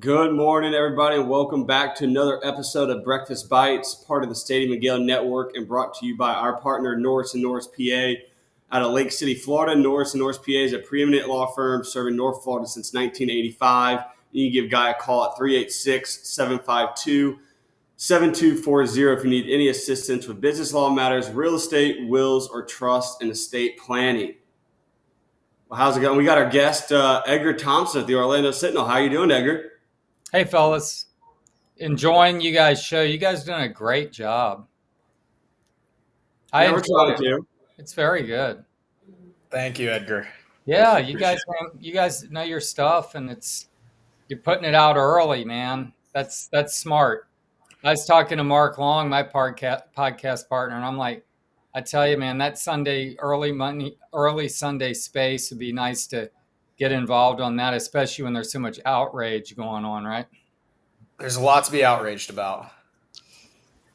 Good morning, everybody, and welcome back to another episode of Breakfast Bites, part of the Stadium and Gale Network, and brought to you by our partner, Norris Norris, PA, out of Lake City, Florida. Norris Norris, PA is a preeminent law firm serving North Florida since 1985. You can give Guy a call at 386-752-7240 if you need any assistance with business law matters, real estate, wills, or trust, and estate planning. Well, how's it going? We got our guest, Edgar Thompson at the Orlando Sentinel. How are you doing, Edgar? Hey, fellas. Enjoying you guys' show. You guys doing a great job. I We're enjoy trying it. to. It's very good. Thank you, Edgar. Yeah, you guys know your stuff, and you're putting it out early, man. That's smart. I was talking to Mark Long, my podcast partner, and I'm like, I tell you, man, that early Sunday space would be nice to get involved on that, especially when there's so much outrage going on, right? There's a lot to be outraged about.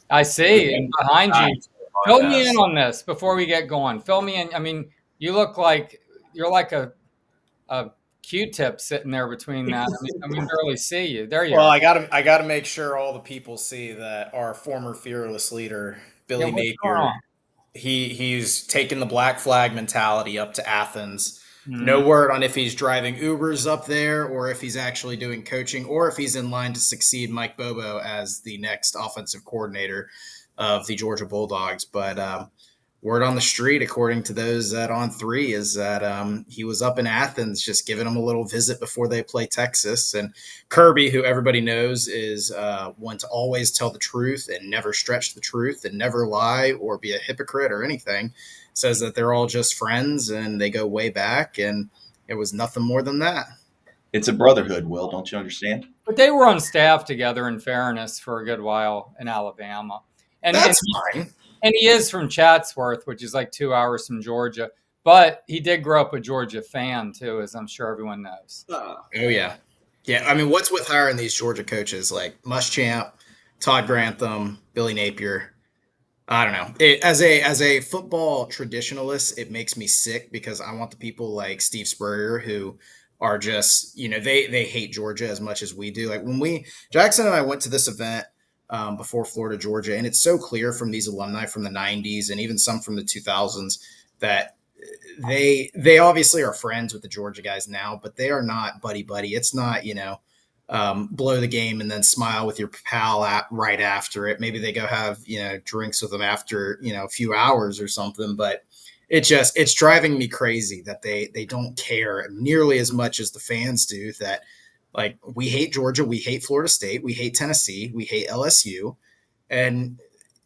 I see. And behind you, fill me in on this before we get going. Fill me in. I mean, you look like you're like a Q-tip sitting there between that. I mean, barely see you. There you Well, are. I gotta make sure all the people see that our former fearless leader, Billy Yeah, what's going Napier, on? he's taken the black flag mentality up to Athens. Mhm. No word on if he's driving Ubers up there or if he's actually doing coaching or if he's in line to succeed Mike Bobo as the next offensive coordinator of the Georgia Bulldogs. But word on the street, according to those at On Three, is that he was up in Athens just giving them a little visit before they play Texas. And Kirby, who everybody knows is one to always tell the truth and never stretch the truth and never lie or be a hypocrite or anything, says that they're all just friends and they go way back. And it was nothing more than that. It's a brotherhood, Will. Don't you understand? But they were on staff together, in fairness, for a good while in Alabama. That's fine. And he is from Chatsworth, which is like 2 hours from Georgia. But he did grow up a Georgia fan, too, as I'm sure everyone knows. Oh, yeah. Yeah, I mean, what's with hiring these Georgia coaches like Muschamp, Todd Grantham, Billy Napier? I don't know. As a football traditionalist, it makes me sick because I want the people like Steve Spurrier who are just, they hate Georgia as much as we do. Like when Jackson and I went to this event before Florida, Georgia, and it's so clear from these alumni from the 90s and even some from the 2000s that they obviously are friends with the Georgia guys now, but they are not buddy buddy. It's not, blow the game and then smile with your pal right after it. Maybe they go have, drinks with them after, a few hours or something, but it's driving me crazy that they don't care nearly as much as the fans do. That like we hate Georgia, we hate Florida State, we hate Tennessee, we hate LSU, and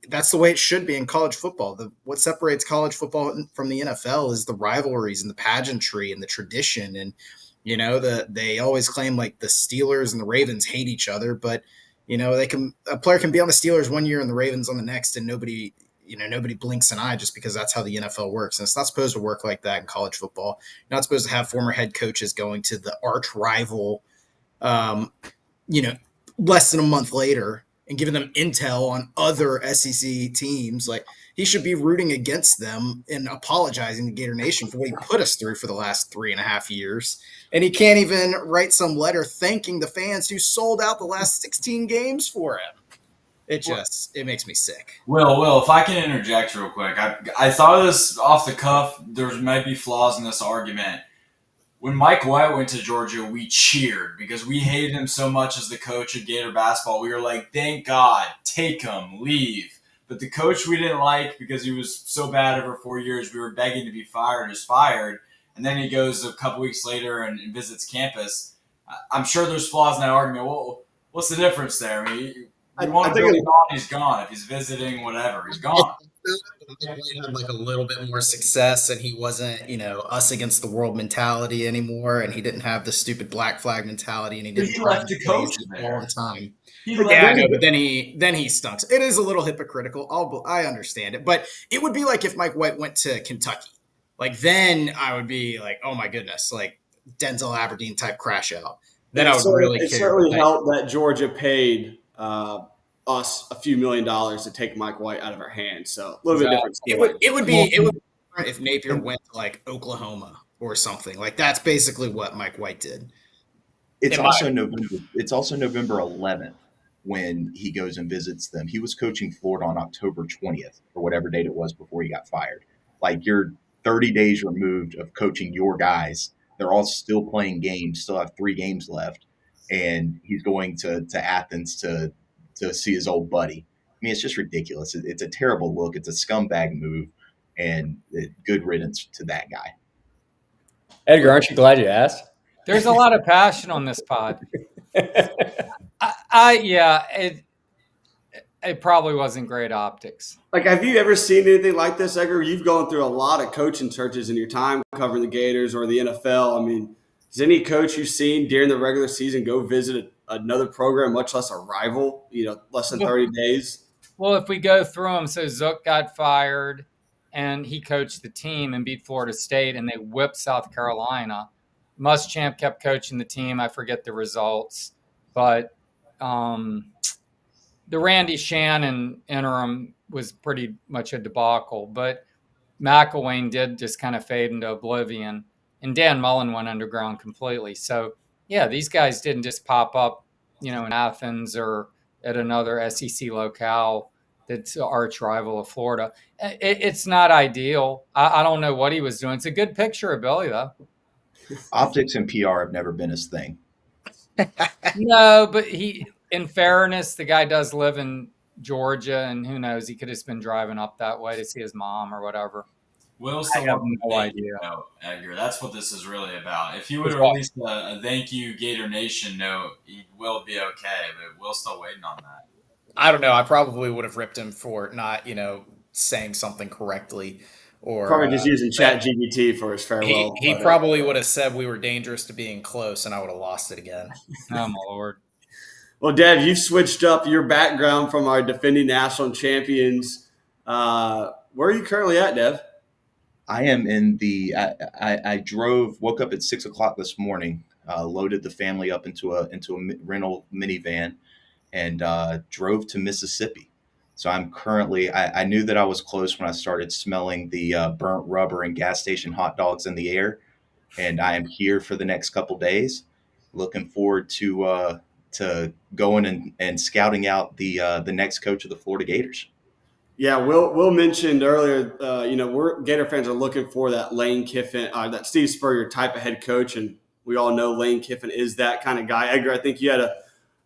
that's the way it should be in college football. What separates college football from the NFL is the rivalries and the pageantry and the tradition. And they always claim like the Steelers and the Ravens hate each other, but a player can be on the Steelers one year and the Ravens on the next, and nobody blinks an eye just because that's how the NFL works. And it's not supposed to work like that in college football. You're not supposed to have former head coaches going to the arch rival, less than a month later and giving them intel on other SEC teams. Like he should be rooting against them and apologizing to Gator Nation for what he put us through for the last 3.5 years. And he can't even write some letter thanking the fans who sold out the last 16 games for him. It makes me sick. Will, if I can interject real quick, I thought of this off the cuff. There might be flaws in this argument. When Mike White went to Georgia, we cheered because we hated him so much as the coach of Gator basketball. We were like, thank God, take him, leave. But the coach we didn't like because he was so bad over 4 years, we were begging to be fired, is fired. And then he goes a couple weeks later and visits campus. I'm sure there's flaws in that argument. Well, what's the difference there? I mean, we want to bring him on, he's gone. If he's visiting, whatever, he's gone. He had like a little bit more success and he wasn't, us against the world mentality anymore. And he didn't have the stupid black flag mentality and he didn't left the coach all the time. Yeah, but then he stunts. It is a little hypocritical. I understand it, but it would be like if Mike White went to Kentucky, like then I would be like, oh my goodness, like Denzel Aberdeen type crash out. Then I would really care. It certainly helped that Georgia paid us a few $1 million to take Mike White out of our hands. So a little bit different. It would be different if Napier went to like Oklahoma or something. Like that's basically what Mike White did. It's also November. It's also November 11th when he goes and visits them. He was coaching Florida on October 20th or whatever date it was before he got fired. Like, you're 30 days removed of coaching your guys. They're all still playing games, still have 3 games left, and he's going to Athens to see his old buddy. I mean, it's just ridiculous. It's a terrible look. It's a scumbag move, and good riddance to that guy. Edgar, aren't you glad you asked? There's a lot of passion on this pod. It probably wasn't great optics. Like, have you ever seen anything like this, Edgar? You've gone through a lot of coaching searches in your time covering the Gators or the NFL. I mean, has any coach you've seen during the regular season go visit another program, much less a rival, less than 30 days? Well, if we go through them, so Zook got fired, and he coached the team and beat Florida State, and they whipped South Carolina. Muschamp kept coaching the team. I forget the results. But the Randy Shannon interim was pretty much a debacle. But McElwain did just kind of fade into oblivion. And Dan Mullen went underground completely. So, yeah, these guys didn't just pop up, in Athens or at another SEC locale that's an arch rival of Florida. It's not ideal. I don't know what he was doing. It's a good picture of Billy, though. Optics and PR have never been his thing. No, but in fairness, the guy does live in Georgia, and who knows, he could have just been driving up that way to see his mom or whatever. Will I have no idea. Note, Edgar. That's what this is really about. If you would have released a thank you Gator Nation note, he will be okay, but Will's still waiting on that. I don't know. I probably would have ripped him for not, saying something correctly. Or probably just using ChatGPT for his farewell. He probably would have said we were dangerous to being close, and I would have lost it again. Oh, my Lord. Well, Dev, you've switched up your background from our defending national champions. Where are you currently at, Dev? I am in I woke up at 6:00 this morning, loaded the family up into a rental minivan, and drove to Mississippi. So I'm currently, I knew that I was close when I started smelling the burnt rubber and gas station hot dogs in the air. And I am here for the next couple days. Looking forward to going and scouting out the next coach of the Florida Gators. Yeah, Will mentioned earlier, Gator fans are looking for that Lane Kiffin, that Steve Spurrier type of head coach. And we all know Lane Kiffin is that kind of guy. Edgar, I think you had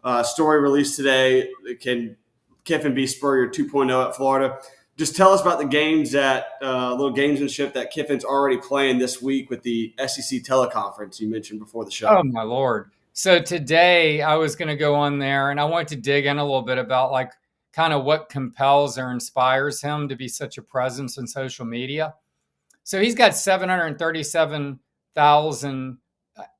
a story released today. Can Kiffin be Spurrier 2.0 at Florida? Just tell us about the games little gamesmanship that Kiffin's already playing this week with the SEC teleconference you mentioned before the show. Oh, my Lord. So today I was going to go on there, and I wanted to dig in a little bit about kind of what compels or inspires him to be such a presence in social media. So he's got 737,000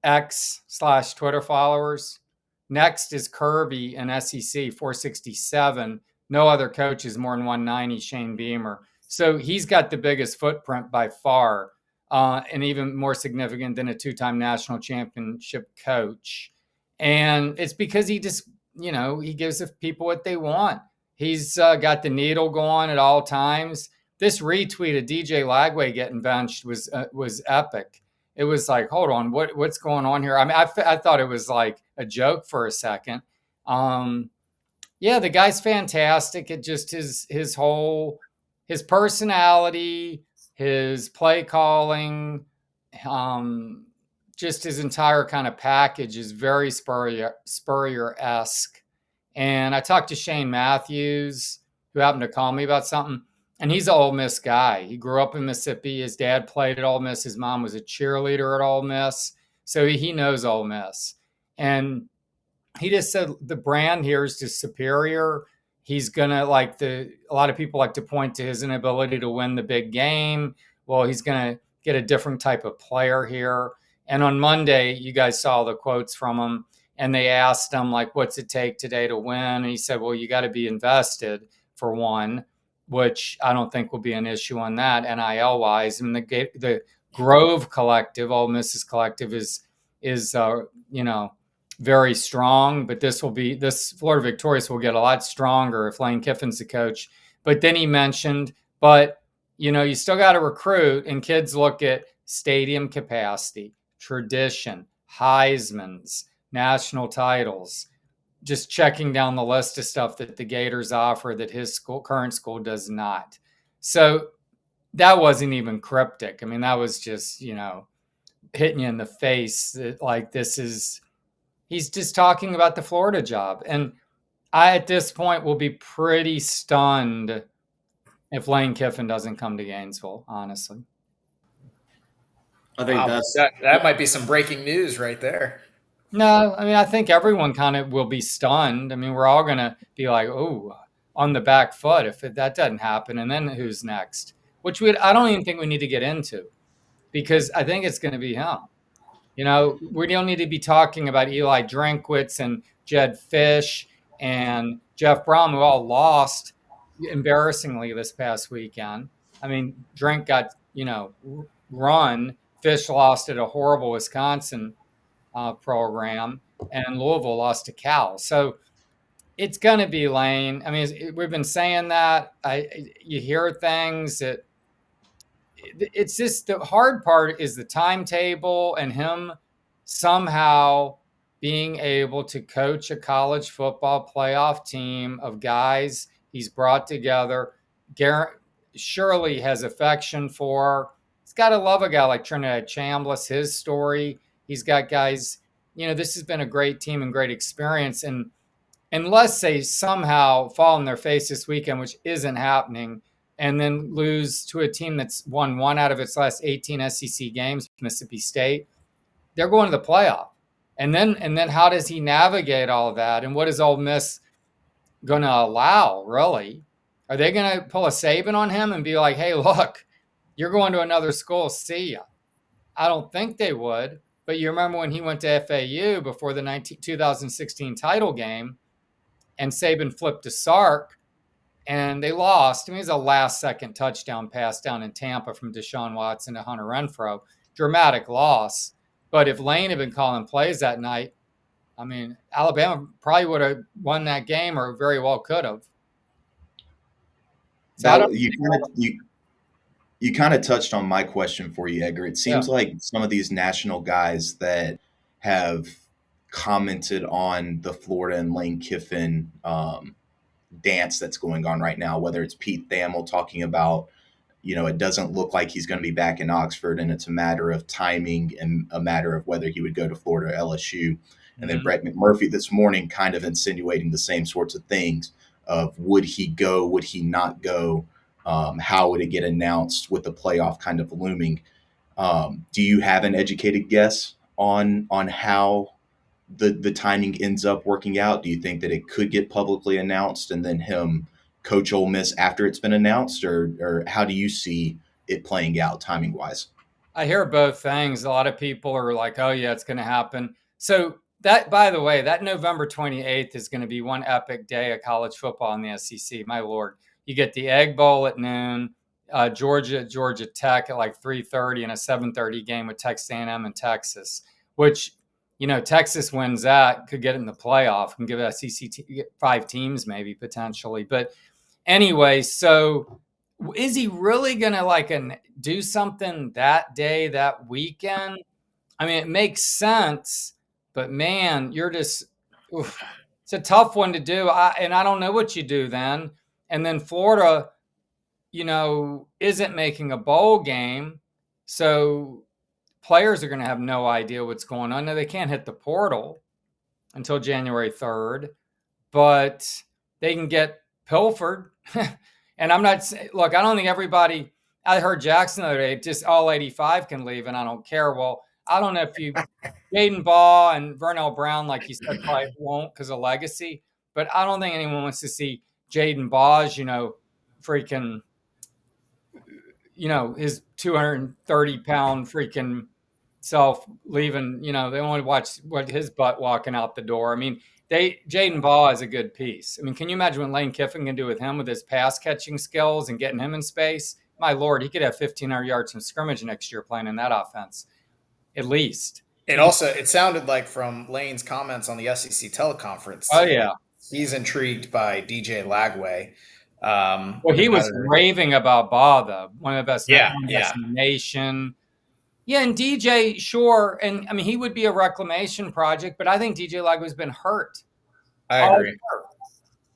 X/Twitter followers. Next is Kirby in SEC, 467. No other coach is more than 190, Shane Beamer. So he's got the biggest footprint by far, and even more significant than a 2-time national championship coach. And it's because he just, he gives the people what they want. He's got the needle going at all times. This retweet of DJ Lagway getting benched was epic. It was like, hold on, what's going on here? I mean, I thought it was like a joke for a second. Yeah, the guy's fantastic. It just his personality, his play calling, just his entire kind of package is very Spurrier-esque. And I talked to Shane Matthews, who happened to call me about something. And he's an Ole Miss guy. He grew up in Mississippi. His dad played at Ole Miss. His mom was a cheerleader at Ole Miss. So he knows Ole Miss. And he just said the brand here is just superior. He's going to a lot of people like to point to his inability to win the big game. Well, he's going to get a different type of player here. And on Monday, you guys saw the quotes from him. And they asked him, what's it take today to win? And he said, well, you got to be invested for one, which I don't think will be an issue on that NIL-wise. And the Grove Collective, Ole Miss's collective, is very strong. But this Florida Victorious will get a lot stronger if Lane Kiffin's the coach. But then he mentioned, you still got to recruit, and kids look at stadium capacity, tradition, Heisman's. national titles, just checking down the list of stuff that the Gators offer that his current school does not. So that wasn't even cryptic. I mean, that was just, hitting you in the face that like he's just talking about the Florida job. And I, at this point, will be pretty stunned if Lane Kiffin doesn't come to Gainesville, honestly. I think Wow, that's that might be some breaking news right there. No, I mean, I think everyone kind of will be stunned. I mean, we're all going to be like, oh, on the back foot if that doesn't happen. And then who's next? Which I don't even think we need to get into, because I think it's going to be him. We don't need to be talking about Eli Drinkwitz and Jed Fish and Jeff Brom, who all lost embarrassingly this past weekend. I mean, Drink got, run. Fish lost at a horrible Wisconsin program, and Louisville lost to Cal. So it's going to be Lane. I mean, we've been saying that. You hear things that it's just the hard part is the timetable and him somehow being able to coach a college football playoff team of guys he's brought together. Surely has affection for. He's got to love a guy like Trinidad Chambliss, his story. He's got guys, this has been a great team and great experience. And unless they somehow fall on their face this weekend, which isn't happening, and then lose to a team that's won 1 out of its last 18 SEC games, Mississippi State, they're going to the playoff. And then how does he navigate all of that? And what is Ole Miss going to allow, really? Are they going to pull a Saban on him and be like, hey, look, you're going to another school, see ya? I don't think they would. But you remember when he went to FAU before the 2016 title game, and Saban flipped to Sark, and they lost. I mean, it was a last-second touchdown pass down in Tampa from Deshaun Watson to Hunter Renfrow. Dramatic loss. But if Lane had been calling plays that night, I mean, Alabama probably would have won that game, or very well could have. So you kind of touched on my question for you, Edgar. It seems like some of these national guys that have commented on the Florida and Lane Kiffin dance that's going on right now, whether it's Pete Thamel talking about, it doesn't look like he's going to be back in Oxford, and it's a matter of timing and a matter of whether he would go to Florida or LSU. And then Brett McMurphy this morning kind of insinuating the same sorts of things of would he go, would he not go, how would it get announced with the playoff kind of looming. Do you have an educated guess on how the timing ends up working out? Do you think that it could get publicly announced and then him coach Ole Miss after it's been announced, or how do you see it playing out timing wise? I hear both things. A lot of people are like, oh yeah, it's going to happen. So that, by the way, that November 28th is going to be one epic day of college football in the SEC. My Lord, you get the Egg Bowl at noon, Georgia Tech at like 3:30, and a 7:30 game with Texas A&M and Texas, which, Texas wins that, could get in the playoff and give SEC 5 teams maybe potentially. But anyway, so is he really going to do something that day, that weekend? I mean, it makes sense, but man, it's a tough one to do. And I don't know what you do then. And then Florida, isn't making a bowl game. So players are going to have no idea what's going on. Now, they can't hit the portal until January 3rd, but they can get pilfered. And I don't think everybody, I heard Jackson the other day, just all 85 can leave, and I don't care. Well, I don't know if Jaden Baugh and Vernell Brown, like you said, probably won't because of legacy, but I don't think anyone wants to see Jaden Baugh's, freaking, his 230-pound freaking self leaving, they want to watch what his butt walking out the door. I mean, Jaden Baugh is a good piece. I mean, can you imagine what Lane Kiffin can do with him with his pass catching skills and getting him in space? My Lord, he could have 1,500 yards from scrimmage next year playing in that offense, at least. It sounded like from Lane's comments on the SEC teleconference. Oh yeah, he's intrigued by DJ Lagway. Well, he was raving about Baugh, though. One of the best, Yeah. in the nation. Yeah, and DJ, sure, and I mean he would be a reclamation project, but I think DJ Lago's been hurt. I All agree. hurt.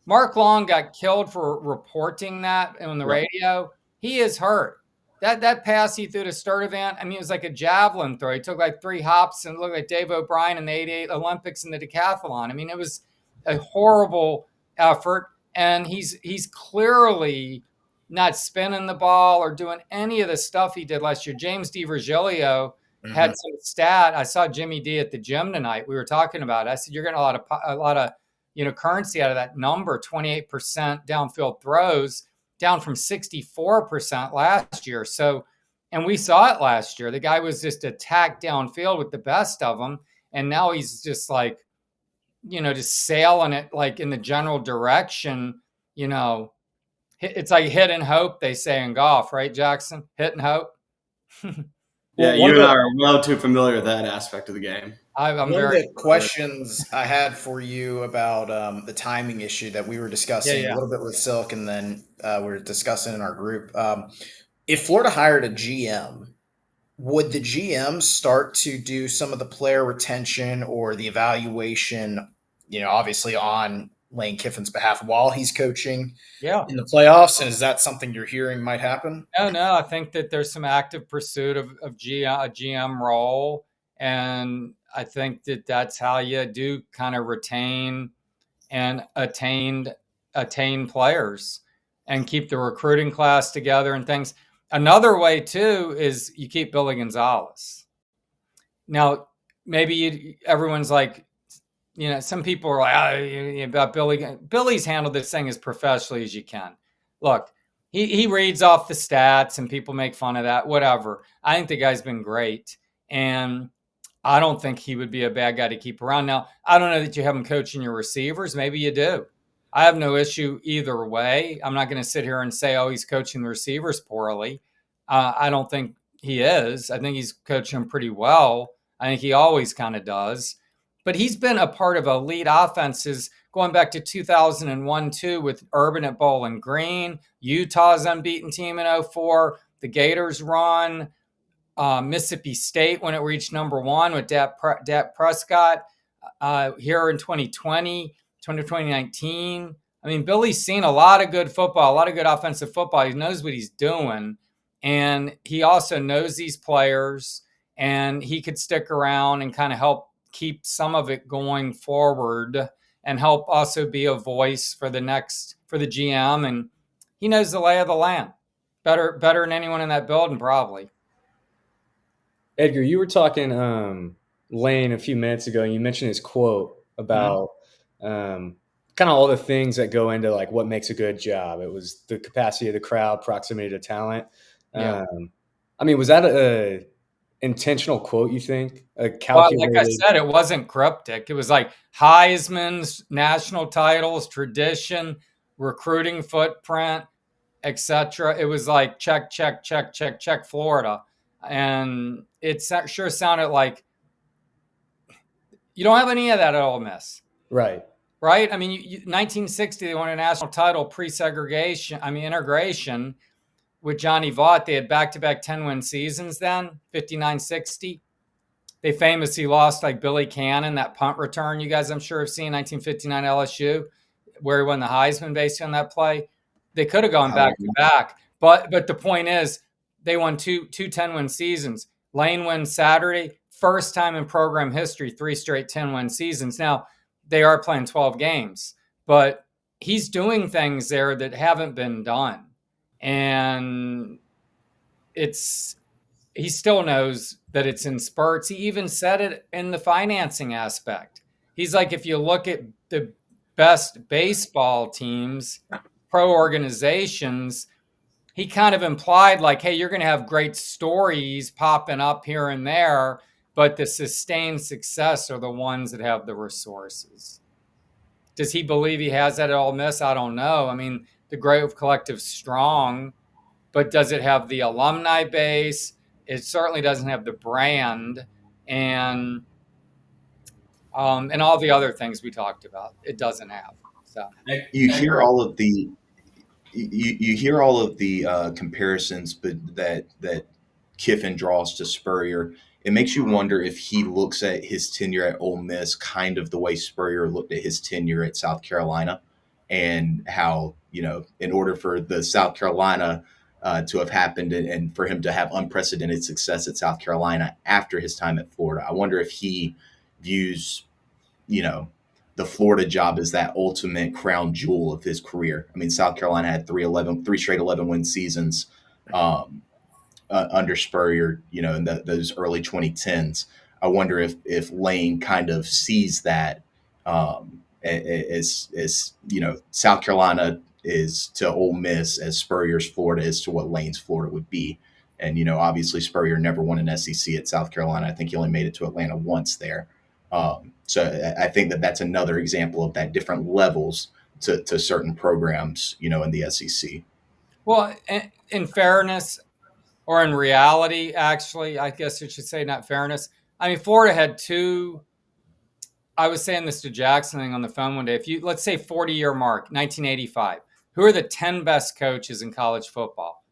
Mark Long got killed for reporting that on the radio. He is hurt. That pass he threw to Sturdivant, I mean, it was like a javelin throw. He took like 3 hops and looked like Dave O'Brien in the '88 Olympics in the decathlon. I mean, it was a horrible effort, and he's clearly not spinning the ball or doing any of the stuff he did last year. James DiVirgilio had some stat. I saw Jimmy D at the gym tonight. We were talking about it. I said, you're getting a lot of currency out of that number, 28% downfield throws, down from 64% last year. So, and we saw it last year. The guy was just attacked downfield with the best of them. And now he's just like, just sailing it like in the general direction, it's like hit and hope, they say in golf, right, Jackson? Hit and hope. Yeah, you and I are well too familiar with that aspect of the game. I'm One very of the questions I had for you about the timing issue that we were discussing a little bit with Silk, and then we were discussing in our group. If Florida hired a GM, would the GM start to do some of the player retention or the evaluation, obviously on Lane Kiffin's behalf while he's coaching in the playoffs? And is that something you're hearing might happen? No. I think that there's some active pursuit of a GM role. And I think that that's how you do kind of retain and attain players and keep the recruiting class together and things. Another way too is you keep Billy Gonzalez. Now, maybe everyone's like, some people are like, about Billy. Billy's handled this thing as professionally as you can. Look, he reads off the stats and people make fun of that, whatever. I think the guy's been great. And I don't think he would be a bad guy to keep around. Now, I don't know that you have him coaching your receivers. Maybe you do. I have no issue either way. I'm not going to sit here and say, he's coaching the receivers poorly. I don't think he is. I think he's coaching them pretty well. I think he always kind of does. But he's been a part of elite offenses going back to 2001, too, with Urban at Bowling Green, Utah's unbeaten team in 2004, the Gators run, Mississippi State when it reached number 1 with Dak Prescott here in 2019. I mean, Billy's seen a lot of good football, a lot of good offensive football. He knows what he's doing. And he also knows these players, and he could stick around and kind of help keep some of it going forward and help also be a voice for the GM. And he knows the lay of the land better than anyone in that building, probably. Edgar, you were talking Lane a few minutes ago, and you mentioned his quote about kind of all the things that go into like what makes a good job. It was the capacity of the crowd, proximity to talent. Yeah. I mean, was that a intentional quote, you think? Calculated... Well, like I said, it wasn't cryptic. It was like Heisman's, national titles, tradition, recruiting footprint, etc. It was like check, Florida. And it sure sounded like you don't have any of that at Ole Miss. Right? I mean, 1960, they won a national title integration with Johnny Vaught. They had back-to-back 10-win seasons then, 59-60. They famously lost like Billy Cannon, that punt return you guys I'm sure have seen, 1959 LSU, where he won the Heisman based on that play. They could have gone back-to-back. But the point is, they won two 10-win seasons. Lane wins Saturday, first time in program history, 3 straight 10-win seasons. Now, they are playing 12 games, but he's doing things there that haven't been done. And he still knows that it's in spurts. He even said it in the financing aspect. He's like, if you look at the best baseball teams, pro organizations, he kind of implied like, hey, you're going to have great stories popping up here and there, but the sustained success are the ones that have the resources. Does he believe he has that at Ole Miss? I don't know. I mean, the Grove Collective's strong, but does it have the alumni base? It certainly doesn't have the brand and all the other things we talked about. It doesn't have. So you hear all of the comparisons, but that Kiffin draws to Spurrier, it makes you wonder if he looks at his tenure at Ole Miss kind of the way Spurrier looked at his tenure at South Carolina, and how, in order for the South Carolina to have happened, and for him to have unprecedented success at South Carolina after his time at Florida, I wonder if he views, the Florida job as that ultimate crown jewel of his career. I mean, South Carolina had three straight 11-win seasons under Spurrier, in those early 2010s. I wonder if Lane kind of sees that as South Carolina is to Ole Miss as Spurrier's Florida is to what Lane's Florida would be. And, obviously Spurrier never won an SEC at South Carolina. I think he only made it to Atlanta once there. So I think that that's another example of that different levels to certain programs, in the SEC. Well, in fairness, or in reality, actually, I guess you should say not fairness. I mean, Florida had two. I was saying this to Jackson on the phone one day. If you, let's say 40-year mark, 1985, who are the 10 best coaches in college football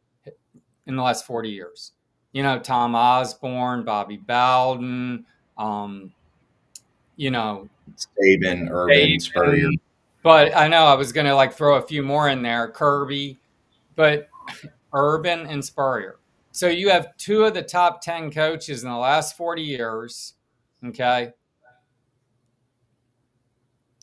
in the last 40 years? Tom Osborne, Bobby Bowden, Saban, Urban, Spurrier. But I know I was going to throw a few more in there, Kirby, but Urban and Spurrier. So you have two of the top 10 coaches in the last 40 years. Okay.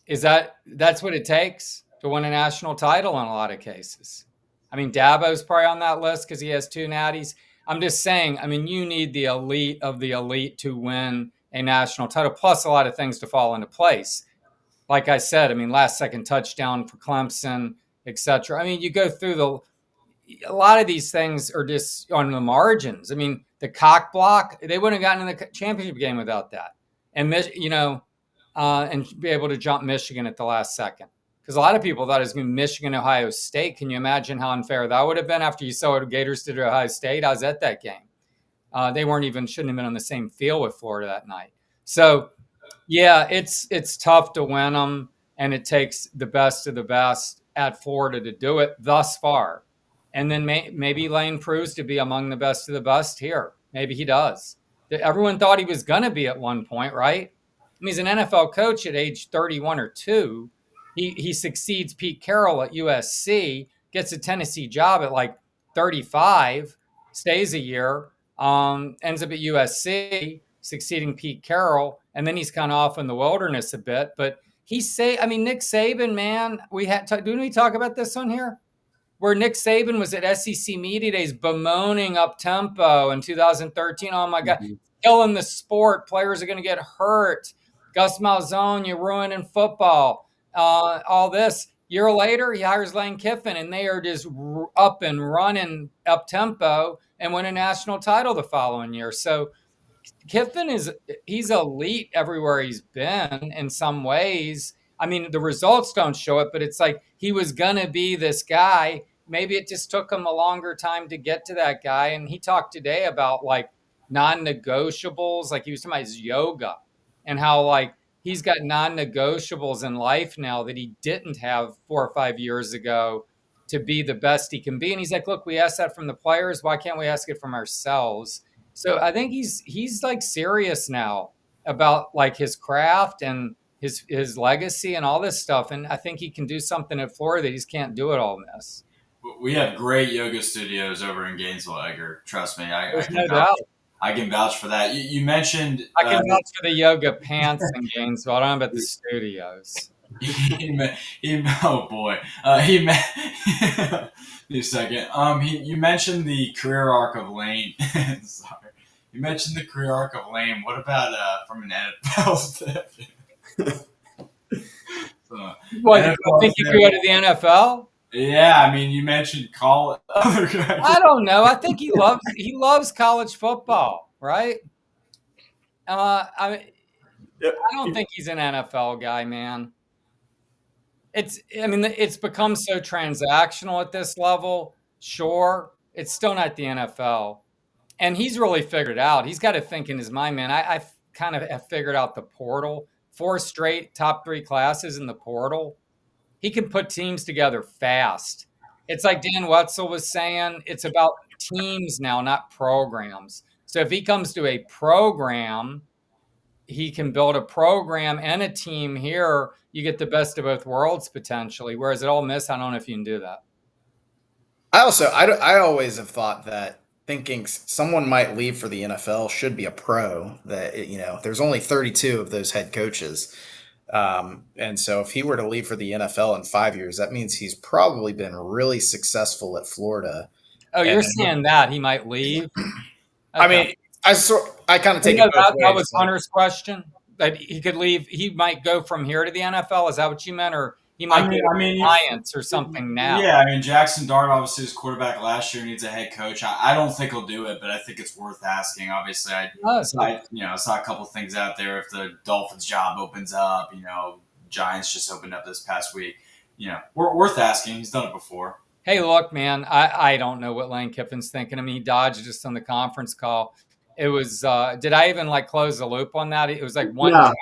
That's what it takes to win a national title in a lot of cases. I mean, Dabo's probably on that list because he has 2 natties. I'm just saying, I mean, you need the elite of the elite to win a national title, plus a lot of things to fall into place. Like I said, I mean, last second touchdown for Clemson, etc. I mean, you go through a lot of these things are just on the margins. I mean, the cock block, they wouldn't have gotten in the championship game without that. And, and be able to jump Michigan at the last second. Because a lot of people thought it was going to be Michigan, Ohio State. Can you imagine how unfair that would have been after you saw what Gators did to Ohio State? I was at that game. They shouldn't have been on the same field with Florida that night. So, yeah, it's tough to win them, and it takes the best of the best at Florida to do it thus far. And then maybe Lane proves to be among the best of the best here. Maybe he does. Everyone thought he was going to be at one point, right? I mean, he's an NFL coach at age 31 or 2. He succeeds Pete Carroll at USC, gets a Tennessee job at 35, stays a year, ends up at USC, succeeding Pete Carroll, and then he's kind of off in the wilderness a bit. But Nick Saban, man, didn't we talk about this one here? Where Nick Saban was at SEC Media Days bemoaning up-tempo in 2013. Oh, my God, killing the sport. Players are going to get hurt. Gus Malzahn, you're ruining football. All this. Year later, he hires Lane Kiffin, and they are just up and running up-tempo and win a national title the following year. So Kiffin he's elite everywhere he's been in some ways. I mean, the results don't show it, but it's like he was going to be this guy. Maybe it just took him a longer time to get to that guy. And he talked today about non-negotiables. He was talking about his yoga and how he's got non-negotiables in life now that he didn't have 4 or 5 years ago to be the best he can be. And he's like, look, we asked that from the players. Why can't we ask it from ourselves? So I think he's serious now about his craft and his legacy and all this stuff. And I think he can do something at Florida that he can't do at Ole Miss. We have great yoga studios over in Gainesville, Edgar. Trust me. I can vouch for that. You mentioned... I can vouch for the yoga pants in Gainesville. I don't know about the studios. Oh, boy. Wait a second. You mentioned the career arc of Lane. Sorry. You mentioned the career arc of Lane. What about from an NFL standpoint? What, you think he could go to the NFL? Yeah, I mean, you mentioned college. I don't know. I think he loves college football, right? I don't think he's an NFL guy, man. It's become so transactional at this level. Sure, it's still not the NFL. And he's really figured it out. He's got to think in his mind, man, I kind of have figured out the portal. 4 straight top 3 classes in the portal. He can put teams together fast. It's like Dan Wetzel was saying, it's about teams now, not programs. So if he comes to a program, he can build a program and a team here. You get the best of both worlds potentially. Whereas at Ole Miss, I don't know if you can do that. I always have thought that thinking someone might leave for the NFL should be a pro. That there's only 32 of those head coaches, and so if he were to leave for the NFL in 5 years, that means he's probably been really successful at Florida. Oh, you're saying that he might leave? I mean, I kind of take it both that ways. was Hunter's question, that he could leave. He might go from here to the NFL. Is that what you meant, or he might be Giants or something now? Yeah, I mean, Jackson Dart obviously was quarterback last year, needs a head coach. I don't think he'll do it, but I think it's worth asking. Obviously, I saw a couple things out there. If the Dolphins job opens up, Giants just opened up this past week. Worth asking. He's done it before. Hey, look, man, I don't know what Lane Kiffin's thinking. I mean, he dodged us on the conference call. It was, did I even close the loop on that? It was like one. No.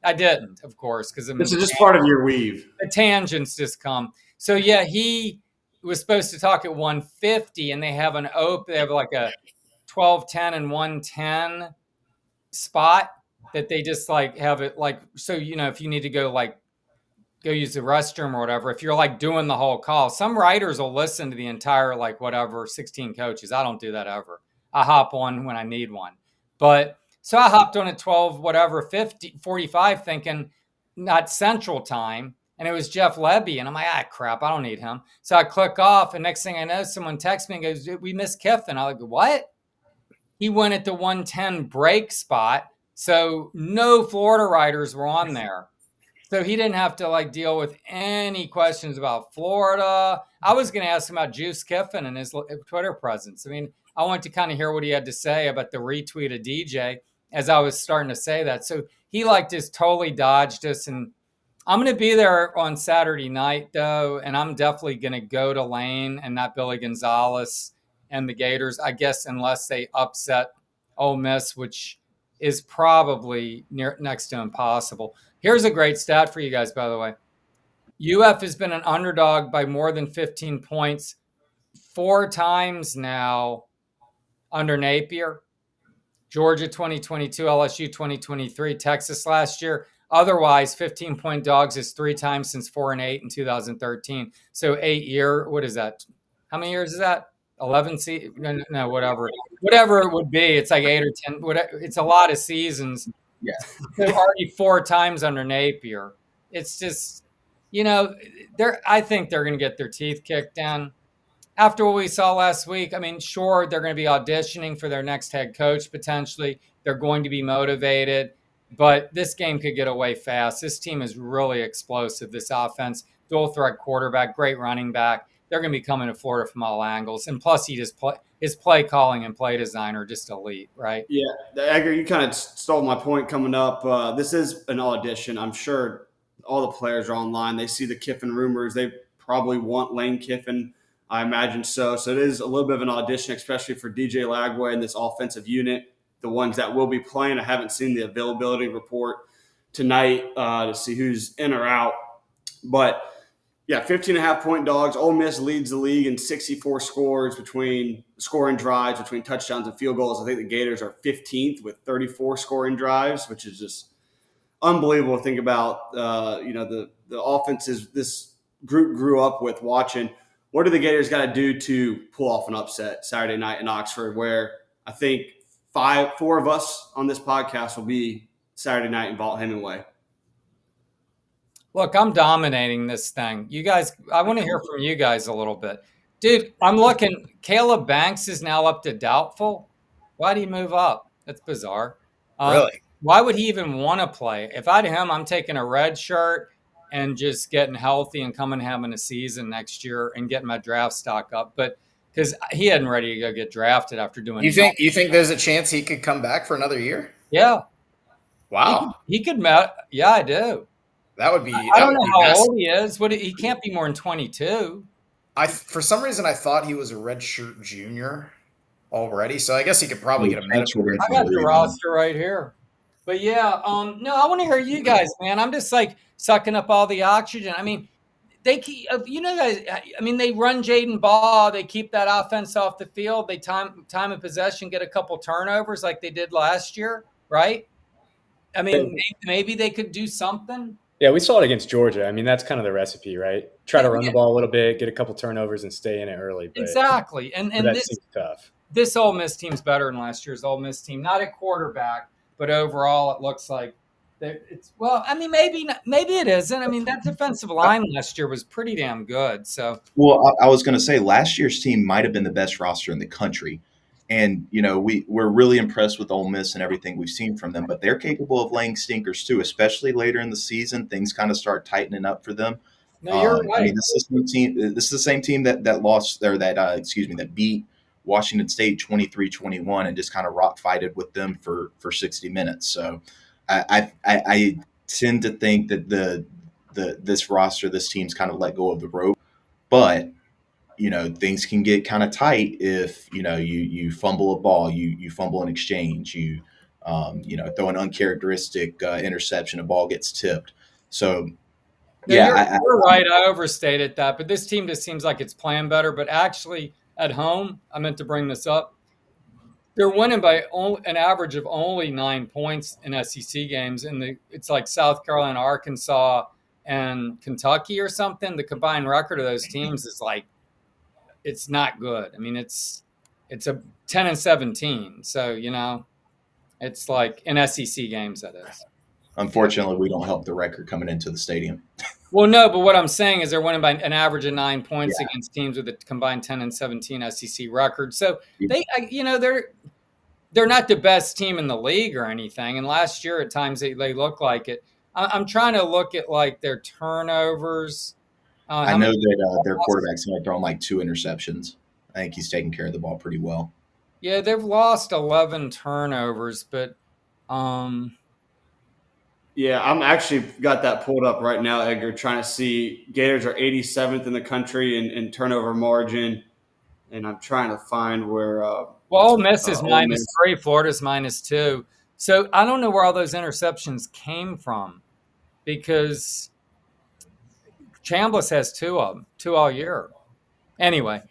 I didn't, of course, because this is just part of your weave. The tangents just come. So yeah, he was supposed to talk at 150, and they have an open. They have like a 12-10 and 110 spot that they just have it so if you need to go go use the restroom or whatever, if you're doing the whole call, some writers will listen to the entire 16 coaches. I don't do that ever. I hop on when I need one. But so I hopped on at 45 thinking not Central Time. And it was Jeff Lebby. And I'm like, crap, I don't need him. So I click off. And next thing I know, someone texts me and goes, we missed Kiffin. I'm like, what? He went at the 110 break spot. So no Florida writers were on there. So he didn't have to deal with any questions about Florida. I was going to ask him about Juice Kiffin and his Twitter presence. I mean, I wanted to kind of hear what he had to say about the retweet of DJ as I was starting to say that. So he just totally dodged us. And I'm going to be there on Saturday night, though, and I'm definitely going to go to Lane and not Billy Gonzalez and the Gators, I guess, unless they upset Ole Miss, which is probably next to impossible. Here's a great stat for you guys, by the way. UF has been an underdog by more than 15 points 4 times now under Napier. Georgia 2022, LSU 2023, Texas last year. Otherwise, 15-point dogs is 3 times since 4-8 in 2013. So 8-year, what is that? How many years is that? 11 no, whatever it would be. It's 8 or 10. It's a lot of seasons. Yeah. They're already 4 times under Napier. It's just, I think they're going to get their teeth kicked in. After what we saw last week, I mean, sure, they're going to be auditioning for their next head coach potentially. They're going to be motivated, but this game could get away fast. This team is really explosive, this offense. Dual threat quarterback, great running back. They're going to be coming to Florida from all angles. And plus, his play calling and play design are just elite, right? Yeah. Edgar, you kind of stole my point coming up. This is an audition. I'm sure all the players are online. They see the Kiffin rumors. They probably want Lane Kiffin. I imagine so. So it is a little bit of an audition, especially for DJ Lagway and this offensive unit, the ones that will be playing. I haven't seen the availability report tonight to see who's in or out. But, 15.5-point dogs. Ole Miss leads the league in 64 scores between scoring drives, between touchdowns and field goals. I think the Gators are 15th with 34 scoring drives, which is just unbelievable to think about. The offenses this group grew up with watching. What do the Gators got to do to pull off an upset Saturday night in Oxford, where I think 4 of us on this podcast will be Saturday night in Vaught-Hemingway? Look, I'm dominating this thing. You guys, I want to hear from you guys a little bit. Dude, I'm looking. Caleb Banks is now up to doubtful. Why did he move up? That's bizarre. Really? Why would he even want to play? If I had him, I'm taking a red shirt and just getting healthy and coming having a season next year and getting my draft stock up. But because he hadn't ready to go get drafted after doing. You think there's a chance he could come back for another year? Yeah. Wow. He could. Yeah, I do. That would be. I don't know how old he is. He can't be more than 22. For some reason, I thought he was a redshirt junior already, so I guess he could probably get a medical. I got the roster right here. But no, I want to hear you guys, man. I'm just sucking up all the oxygen. I mean, they keep, guys. I mean, they run Jaden Ball. They keep that offense off the field. They time of possession, get a couple turnovers like they did last year, right? I mean, maybe they could do something. Yeah, we saw it against Georgia. I mean, that's kind of the recipe, right? Try to run the ball a little bit, get a couple turnovers, and stay in it early. But, exactly, and that seems tough. This Ole Miss team's better than last year's Ole Miss team. Not at quarterback, but overall, it looks like it's. Well, I mean, maybe it isn't. I mean, that defensive line last year was pretty damn good. So, well, I was going to say last year's team might have been the best roster in the country. And, we're really impressed with Ole Miss and everything we've seen from them, but they're capable of laying stinkers too, especially later in the season. Things kind of start tightening up for them. No, you're right. I mean, this is the same team that lost or that beat Washington State 23-21 and just kind of rock fighted with them for 60 minutes. So I tend to think that this roster, this team's kind of let go of the rope, but things can get kind of tight if, you fumble a ball, you fumble an exchange, you throw an uncharacteristic interception, a ball gets tipped. So, yeah, you're right. I overstated that, but this team just seems like it's playing better. But actually, at home, I meant to bring this up. They're winning by an average of only 9 points in SEC games, and it's like South Carolina, Arkansas, and Kentucky or something. The combined record of those teams is like, it's not good. I mean, it's a 10-17. So, it's like in SEC games, that is. Unfortunately, we don't help the record coming into the stadium. Well, no, but what I'm saying is they're winning by an average of 9 points against teams with a combined 10-17 SEC record. So they're not the best team in the league or anything. And last year, at times they look like it. I'm trying to look at like their turnovers. I know that their quarterback's only thrown like 2 interceptions. I think he's taking care of the ball pretty well. Yeah, they've lost 11 turnovers, but yeah, I'm actually got that pulled up right now, Edgar, trying to see Gators are 87th in the country in turnover margin, and I'm trying to find where Ole Miss is -3, Florida's -2. So I don't know where all those interceptions came from because Chambliss has 2 of them, 2 all year. Anyway,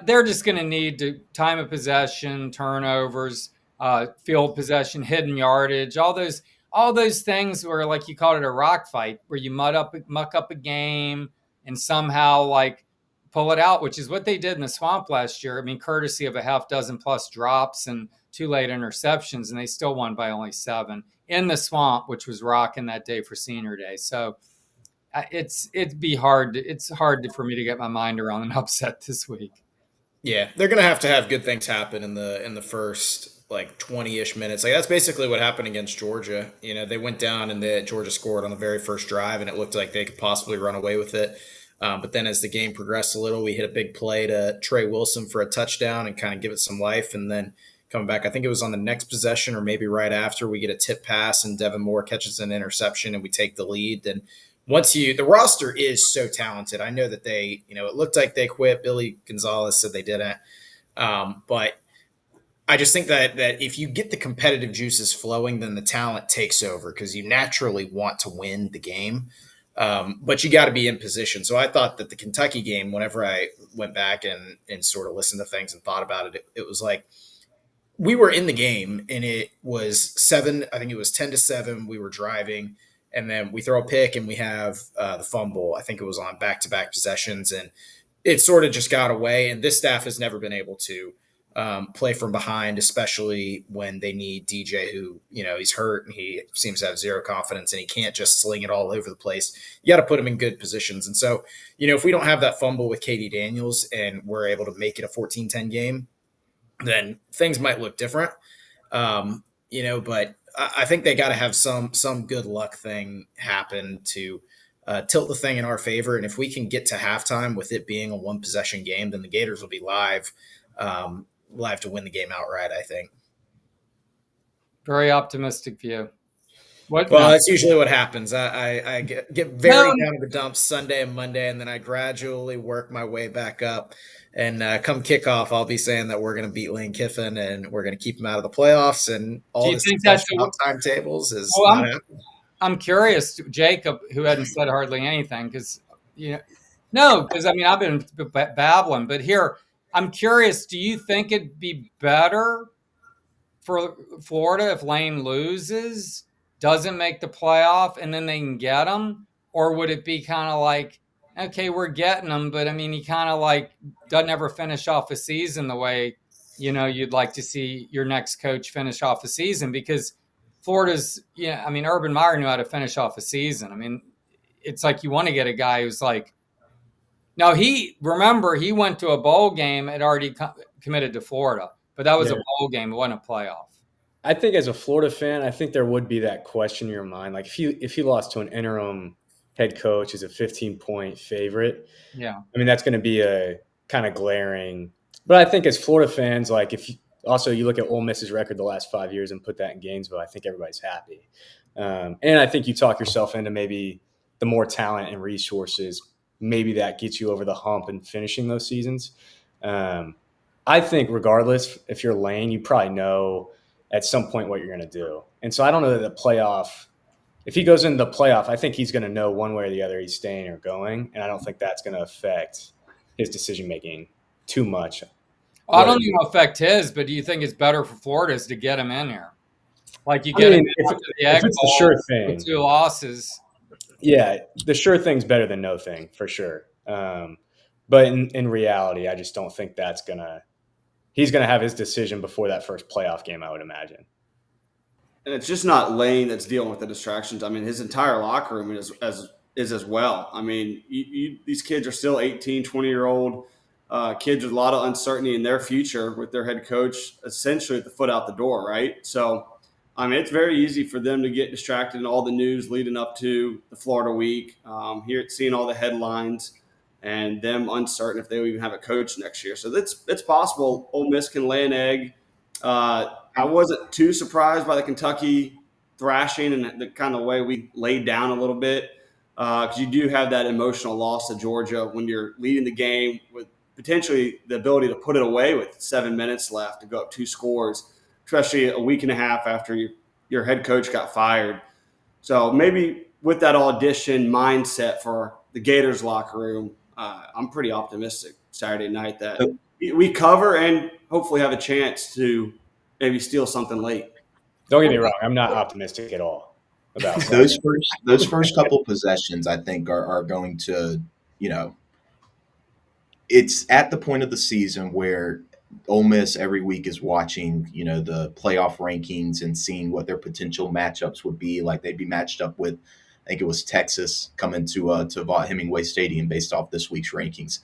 they're just going to need to time of possession, turnovers, field possession, hidden yardage, all those things where, like you called it, a rock fight, where you muck up a game and somehow like pull it out, which is what they did in the Swamp last year. I mean, courtesy of a half dozen plus drops and 2 late interceptions, and they still won by only 7 in the Swamp, which was rocking that day for Senior Day. So it's hard for me to get my mind around an upset this week. Yeah, they're gonna have to have good things happen in the first like 20-ish minutes. Like that's basically what happened against Georgia. They went down and Georgia scored on the very first drive, and it looked like they could possibly run away with it. But then as the game progressed a little, we hit a big play to Trey Wilson for a touchdown and kind of give it some life. And then coming back, I think it was on the next possession or maybe right after, we get a tip pass and Devin Moore catches an interception and we take the lead. And the roster is so talented. I know that they, it looked like they quit. Billy Gonzalez said they didn't. But I just think that if you get the competitive juices flowing, then the talent takes over because you naturally want to win the game. But you got to be in position. So I thought that the Kentucky game, whenever I went back and sort of listened to things and thought about it, it was like we were in the game and it was 7. I think it was 10-7. We were driving. And then we throw a pick and we have the fumble. I think it was on back-to-back possessions. And it sort of just got away. And this staff has never been able to play from behind, especially when they need DJ, who, he's hurt and he seems to have zero confidence and he can't just sling it all over the place. You got to put him in good positions. And so, if we don't have that fumble with Katie Daniels and we're able to make it a 14-10 game, then things might look different. But I think they got to have some good luck thing happen to tilt the thing in our favor. And if we can get to halftime with it being a 1-possession game, then the Gators will be live to win the game outright, I think. Very optimistic view. That's usually what happens. I get very down to the dumps Sunday and Monday, and then I gradually work my way back up. And come kickoff, I'll be saying that we're going to beat Lane Kiffin and we're going to keep him out of the playoffs. And all this discussion about timetables is not happening. I'm curious, Jacob, who hadn't said hardly anything, because No, because I mean I've been babbling, but here I'm curious. Do you think it'd be better for Florida if Lane loses, doesn't make the playoff, and then they can get him? Or would it be kind of like, okay, we're getting him, but I mean, he kind of like doesn't ever finish off a season the way, you'd like to see your next coach finish off a season because Florida's, I mean, Urban Meyer knew how to finish off a season. I mean, it's like you want to get a guy who's like, now he went to a bowl game, had already committed to Florida, but that was a bowl game. It wasn't a playoff. I think as a Florida fan, I think there would be that question in your mind. Like if you lost to an interim head coach as a 15-point favorite, yeah. I mean, that's going to be a kind of glaring. But I think as Florida fans, like if you look at Ole Miss's record the last 5 years and put that in Gainesville, I think everybody's happy. And I think you talk yourself into maybe the more talent and resources, maybe that gets you over the hump in finishing those seasons. I think regardless, if you're Lane, you probably know at some point what you're going to do. And so I don't know that the playoff, if he goes into the playoff, I think he's going to know one way or the other he's staying or going. And I don't think that's going to affect his decision-making too much. Well, I don't even affect his, but do you think it's better for Florida is to get him in here? Like you get him in after the Egg it's Bowl the sure thing. with 2 losses. Yeah, the sure thing's better than no thing for sure. But in reality, I just don't think he's going to have his decision before that first playoff game, I would imagine. And it's just not Lane that's dealing with the distractions. I mean, his entire locker room is as well. I mean, these kids are still 18, 20-year-old kids with a lot of uncertainty in their future with their head coach essentially at the foot out the door, right? So, I mean, it's very easy for them to get distracted in all the news leading up to the Florida week, seeing all the headlines and them uncertain if they'll even have a coach next year. So it's possible Ole Miss can lay an egg. I wasn't too surprised by the Kentucky thrashing and the kind of way we laid down a little bit because you do have that emotional loss to Georgia when you're leading the game with potentially the ability to put it away with 7 minutes left to go up 2 scores, especially a week and a half after your head coach got fired. So maybe with that audition mindset for the Gators locker room, I'm pretty optimistic Saturday night that we cover and hopefully have a chance to maybe steal something late. Don't get me wrong. I'm not optimistic at all about those first couple possessions. I think are going to, it's at the point of the season where Ole Miss every week is watching, the playoff rankings and seeing what their potential matchups would be. Like they'd be matched up with, I think it was Texas coming to Vaught-Hemingway Stadium based off this week's rankings.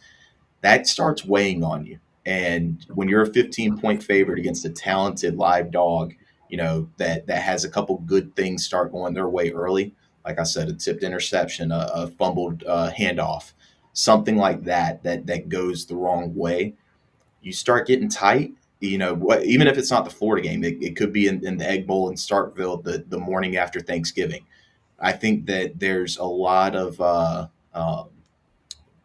That starts weighing on you. And when you're a 15-point favorite against a talented live dog, that has a couple good things start going their way early, like I said, a tipped interception, a fumbled handoff, something like that goes the wrong way, you start getting tight. Even if it's not the Florida game, it could be in the Egg Bowl in Starkville the morning after Thanksgiving. I think that there's a lot of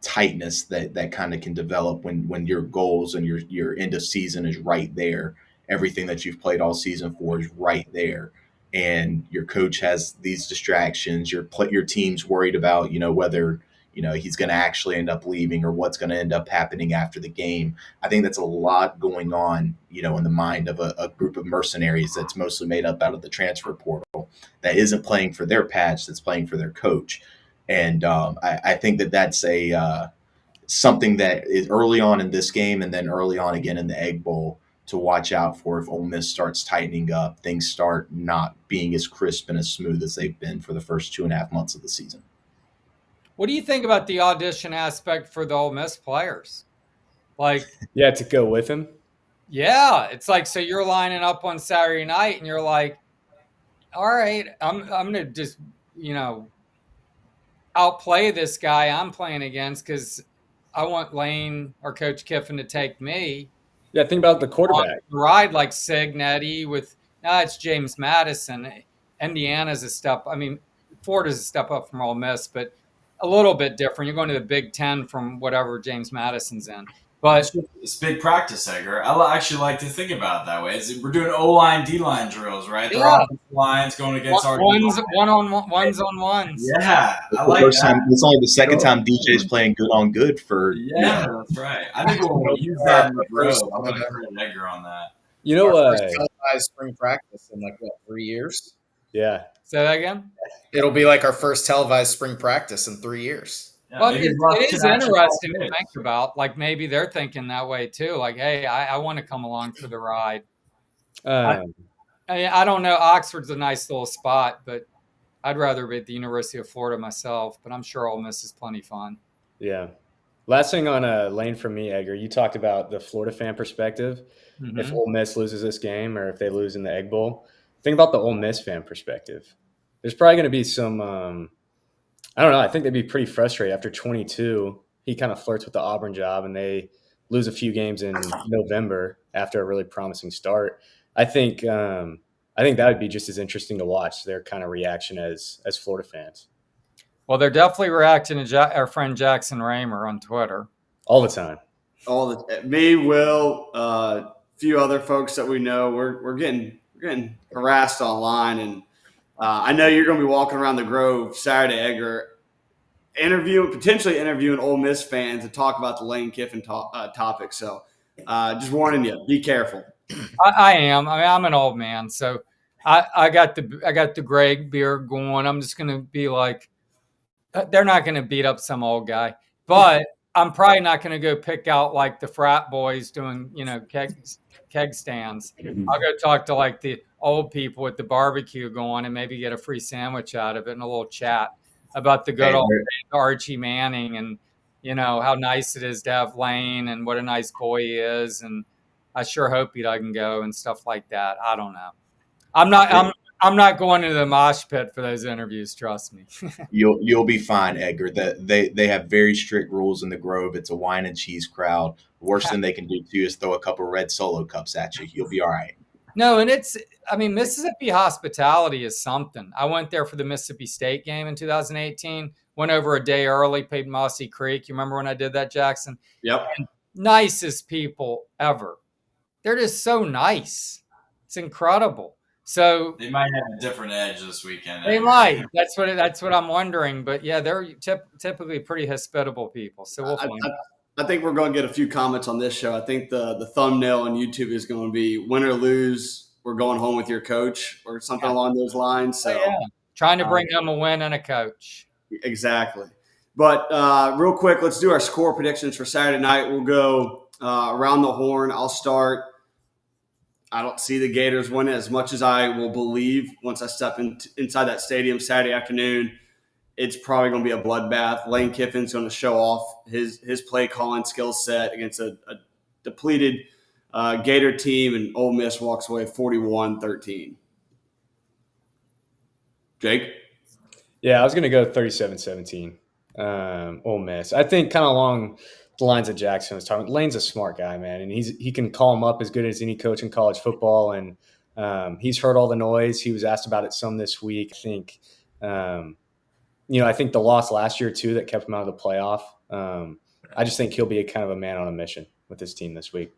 tightness that kind of can develop when your goals and your end of season is right there. Everything that you've played all season for is right there. And your coach has these distractions. Your team's worried about, whether, he's going to actually end up leaving or what's going to end up happening after the game. I think that's a lot going on, in the mind of a group of mercenaries that's mostly made up out of the transfer portal that isn't playing for their patch, that's playing for their coach. And I think that's something that is early on in this game and then early on again in the Egg Bowl to watch out for. If Ole Miss starts tightening up, things start not being as crisp and as smooth as they've been for the first 2.5 months of the season. What do you think about the audition aspect for the Ole Miss players? Like, yeah, to go with him. Yeah, it's like, so you're lining up on Saturday night and you're like, all right, I'm going to just, outplay this guy I'm playing against because I want Lane or Coach Kiffin to take me. Yeah, think about the quarterback. Ride like Signetti with, it's James Madison. Indiana's a step. I mean, Florida's a step up from Ole Miss, but a little bit different. You're going to the Big Ten from whatever James Madison's in. But It's big practice, Edgar. I actually like to think about it that way. We're doing O-line, D-line drills, right? They're Yeah. offensive lines going against our ones D-line. ones on ones. Yeah, It's I the like first that. time. It's only the second Cool. time DJ's playing good on good for. Yeah, that's right. I think we'll use that in the Grove. I'm going to credit Edgar on that. You know, Our first televised spring practice in like what, 3 years? yeah. Say that again. It'll be like our first televised spring practice in 3 years. Yeah, But maybe it Russ is can actually interesting to pitch. think about. Like maybe they're thinking that way too. Like, hey, I want to come along for the ride. I don't know. Oxford's a nice little spot, but I'd rather be at the University of Florida myself. But I'm sure Ole Miss is plenty fun. Yeah. Last thing on Lane for me, Edgar, you talked about the Florida fan perspective. Mhm. If Ole Miss loses this game or if they lose in the Egg Bowl, think about the Ole Miss fan perspective. There's probably going to be some, I don't know, I think they'd be pretty frustrated. After 22, he kind of flirts with the Auburn job and they lose a few games in November after a really promising start. I think that would be just as interesting to watch, their kind of reaction as Florida fans. Well, they're definitely reacting to our friend Jackson Raymer on Twitter. All the time. Me, Will, a few other folks that we know, we're getting harassed online, and I know you're going to be walking around the Grove Saturday, Edgar, potentially interviewing Ole Miss fans to talk about the Lane Kiffin topic. So, just warning you, be careful. I am. I mean, I'm an old man, so I got the Greg beard going. I'm just going to be like, they're not going to beat up some old guy, but I'm probably not going to go pick out like the frat boys doing, keg stands. I'll go talk to like the old people with the barbecue going and maybe get a free sandwich out of it and a little chat about the good old Archie Manning and, how nice it is to have Lane and what a nice boy he is. And I sure hope he doesn't go and stuff like that. I don't know. I'm not going to the mosh pit for those interviews. Trust me. You'll be fine, Edgar. They have very strict rules in the Grove. It's a wine and cheese crowd. The worst thing they can do to you is throw a couple red Solo cups at you. You'll be all right. No, and Mississippi hospitality is something. I went there for the Mississippi State game in 2018. Went over a day early, paid Mossy Creek. You remember when I did that, Jackson? Yep. And nicest people ever. They're just so nice. It's incredible. So they might have a different edge this weekend. They might. That's what I'm wondering. But yeah, they're typically pretty hospitable people. So we'll find out. I think we're going to get a few comments on this show. I think the thumbnail on YouTube is going to be win or lose, we're going home with your coach or something along those lines. So trying to bring them a win and a coach. Exactly. But real quick, let's do our score predictions for Saturday night. We'll go around the horn. I'll start. I don't see the Gators winning as much as I will believe once I step inside that stadium Saturday afternoon. It's probably going to be a bloodbath. Lane Kiffin's going to show off his play calling skill set against a depleted Gator team, and Ole Miss walks away 41-13. Jake? Yeah, I was going to go 37-17. Ole Miss. I think kind of along the lines that Jackson was talking. Lane's a smart guy, man, and he can call him up as good as any coach in college football. And he's heard all the noise. He was asked about it some this week. I think, I think the loss last year too that kept him out of the playoff. I just think he'll be kind of a man on a mission with his team this week.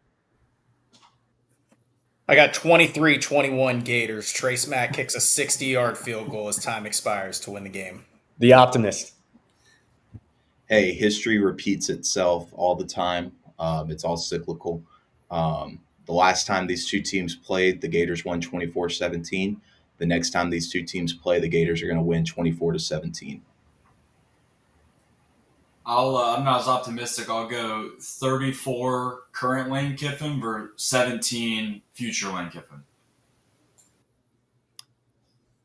I got 23-21 Gators. Trace Mack kicks a 60-yard field goal as time expires to win the game. The optimist. Hey, history repeats itself all the time. It's all cyclical. The last time these two teams played, the Gators won 24-17. The next time these two teams play, the Gators are going to win 24-17. I'm not as optimistic. I'll go 34 current Lane Kiffin versus 17 future Lane Kiffin.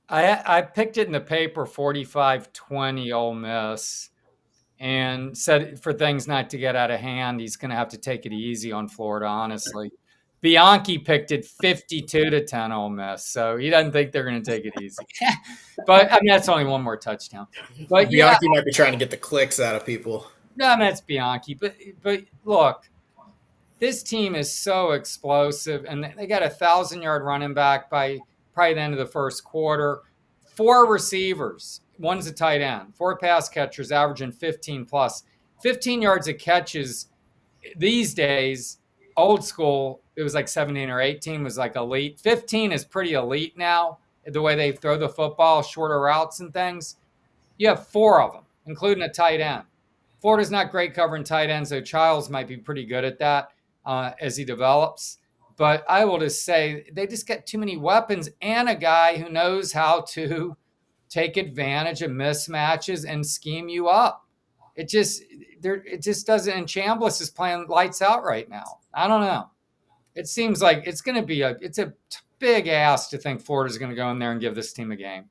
I picked it in the paper 45-20 Ole Miss and said for things not to get out of hand, he's going to have to take it easy on Florida, honestly. Bianchi picked it 52-10 Ole Miss, so he doesn't think they're going to take it easy. But, that's only one more touchdown. But Bianchi might be trying to get the clicks out of people. No, that's Bianchi. But look, this team is so explosive, and they got a 1,000-yard running back by probably the end of the first quarter. 4 receivers. One's a tight end. 4 pass catchers averaging 15+. 15 yards of catches these days, old school, it was like 17 or 18 was like elite. 15 is pretty elite now, the way they throw the football, shorter routes and things. You have 4 of them, including a tight end. Florida's not great covering tight ends, so Childs might be pretty good at that as he develops. But I will just say they just get too many weapons and a guy who knows how to take advantage of mismatches and scheme you up. It just doesn't. And Chambliss is playing lights out right now. I don't know. It seems like it's going to be a big ask to think Florida's going to go in there and give this team a game.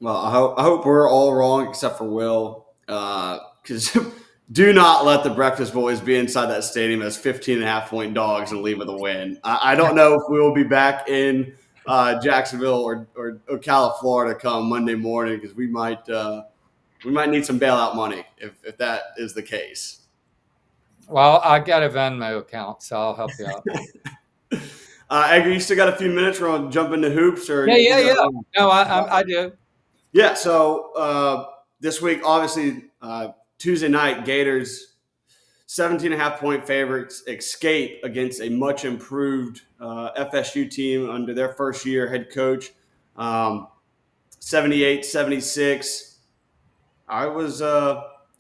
Well, I hope we're all wrong except for Will, because do not let the Breakfast Boys be inside that stadium as 15.5-point dogs and leave with a win. I don't know if we will be back in Jacksonville or Ocala, Florida come Monday morning, because we might need some bailout money if that is the case. Well, I got a Venmo account, so I'll help you out. Edgar, you still got a few minutes. We're going to jump into hoops? Or Yeah. No, I do. Yeah, so this week, obviously, Tuesday night, Gators 17.5-point favorites escape against a much improved FSU team under their first-year head coach, 78-76.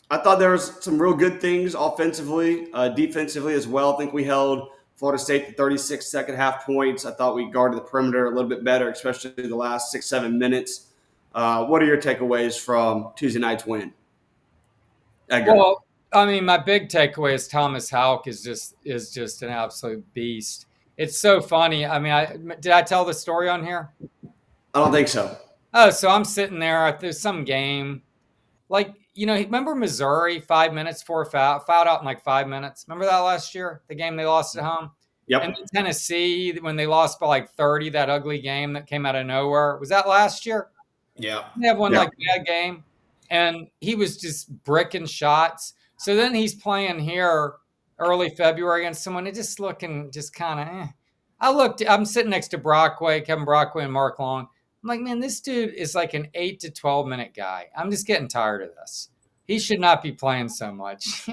I thought there was some real good things offensively, defensively as well. I think we held Florida State to 36 second-half points. I thought we guarded the perimeter a little bit better, especially the last 6-7 minutes. What are your takeaways from Tuesday night's win, Edgar? Well, I mean, my big takeaway is Thomas Houck is just an absolute beast. It's so funny. I mean, did I tell the story on here? I don't think so. Oh, so I'm sitting there. There's some game. Like, remember Missouri, 5 minutes for a foul out in like 5 minutes? Remember that last year, the game they lost at home? Yep. And then Tennessee, when they lost by like 30, that ugly game that came out of nowhere. Was that last year? Yeah. They have one like that game. And he was just bricking shots. So then he's playing here early February against someone. It just looking just kind of I'm sitting next to Kevin Brockway and Mark Long. I'm like, man, this dude is like an 8 to 12 minute guy. I'm just getting tired of this. He should not be playing so much.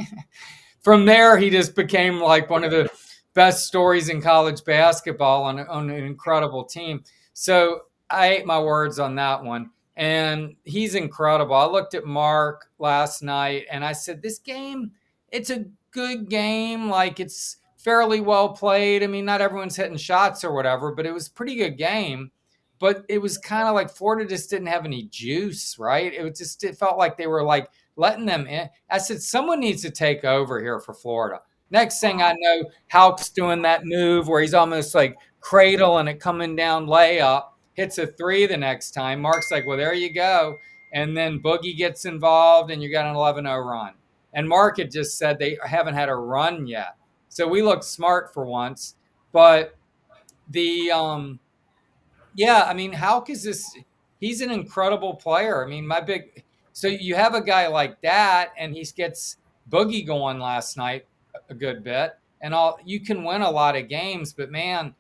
From there, he just became like one of the best stories in college basketball on an incredible team. So I ate my words on that one. And he's incredible. I looked at Mark last night and I said, this game, it's a good game. Like, it's fairly well played. I mean, not everyone's hitting shots or whatever, but it was a pretty good game. But it was kind of like Florida just didn't have any juice, right? It felt like they were like letting them in. I said, someone needs to take over here for Florida. Next thing I know, Houck's doing that move where he's almost like cradling it coming down layup. Hits a 3 the next time. Mark's like, well, there you go. And then Boogie gets involved and you got an 11-0 run. And Mark had just said they haven't had a run yet. So we looked smart for once. But I mean, Houck he's an incredible player. I mean, so you have a guy like that and he gets Boogie going last night a good bit. And you can win a lot of games, but man,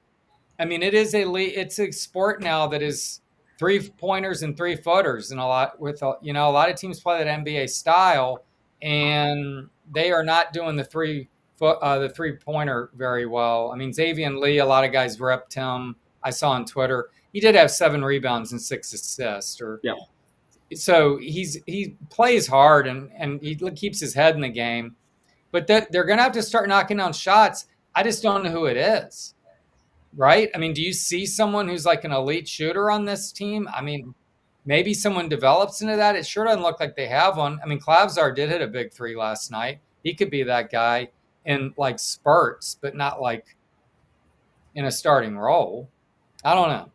I mean, it's a sport now that is 3-pointers and 3-footers, and a lot of teams play that NBA style, and they are not doing the 3-pointer very well. I mean, Xavier Lee, a lot of guys ripped him. I saw on Twitter he did have 7 rebounds and 6 assists. So he plays hard and he keeps his head in the game, but they're going to have to start knocking down shots. I just don't know who it is. Right? I mean, do you see someone who's like an elite shooter on this team? I mean, maybe someone develops into that. It sure doesn't look like they have one. I mean, Klavzar did hit a big 3 last night. He could be that guy in like spurts, but not like in a starting role. I don't know.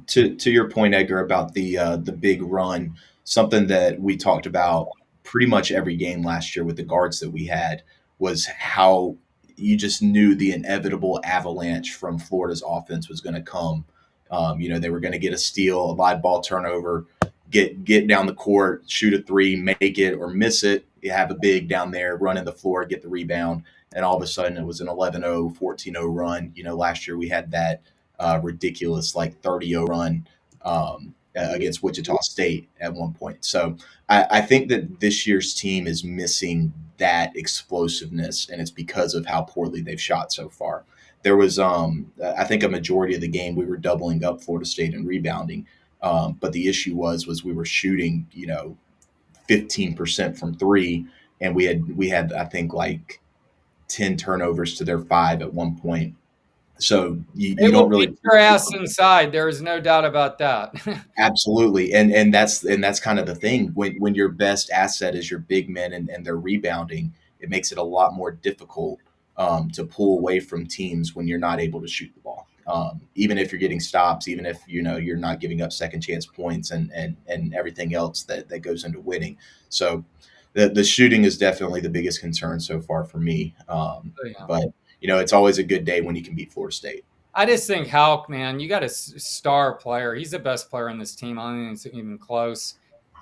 To your point, Edgar, about the big run, something that we talked about pretty much every game last year with the guards that we had was how you just knew the inevitable avalanche from Florida's offense was going to come. They were going to get a steal, a live ball turnover, get down the court, shoot a 3, make it or miss it. You have a big down there, run in the floor, get the rebound, and all of a sudden it was an 11-0, 14-0 run. Last year we had that ridiculous like 30-0 run against Wichita State at one point. So I think that this year's team is missing that explosiveness, and it's because of how poorly they've shot so far. There was, I think, a majority of the game we were doubling up Florida State and rebounding, but the issue was we were shooting, 15% from three, and we had I think like 10 turnovers to their 5 at one point. So you They will don't really beat your ass inside. There is no doubt about that. absolutely, and that's kind of the thing when your best asset is your big men and they're rebounding, it makes it a lot more difficult to pull away from teams when you're not able to shoot the ball. Even if you're getting stops, even if you're not giving up second chance points and everything else that goes into winning. So the shooting is definitely the biggest concern so far for me. Yeah. But it's always a good day when you can beat Florida State. I just think Houck, man, you got a star player. He's the best player in this team. I don't think it's even close.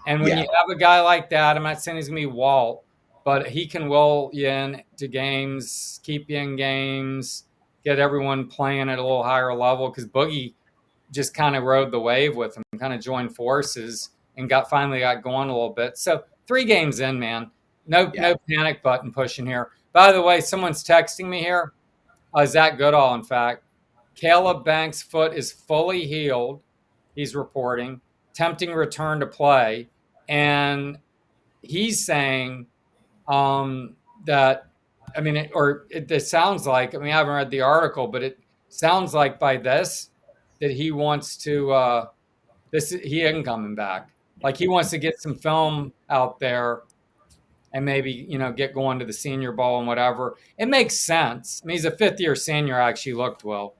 And when Yeah. you have a guy like that, I'm not saying he's going to be Walt, but he can will you into games, keep you in games, get everyone playing at a little higher level, because Boogie just kind of rode the wave with him, kind of joined forces and finally got going a little bit. So 3 games in, man. No panic button pushing here. By the way, someone's texting me here. Zach Goodall, in fact. Caleb Banks' foot is fully healed, he's reporting, tempting return to play. And he's saying that, it sounds like, I haven't read the article, but it sounds like by this that he wants to, he isn't coming back. Like he wants to get some film out there and maybe, get going to the Senior Bowl and whatever. It makes sense. He's a 5th-year senior, actually looked well.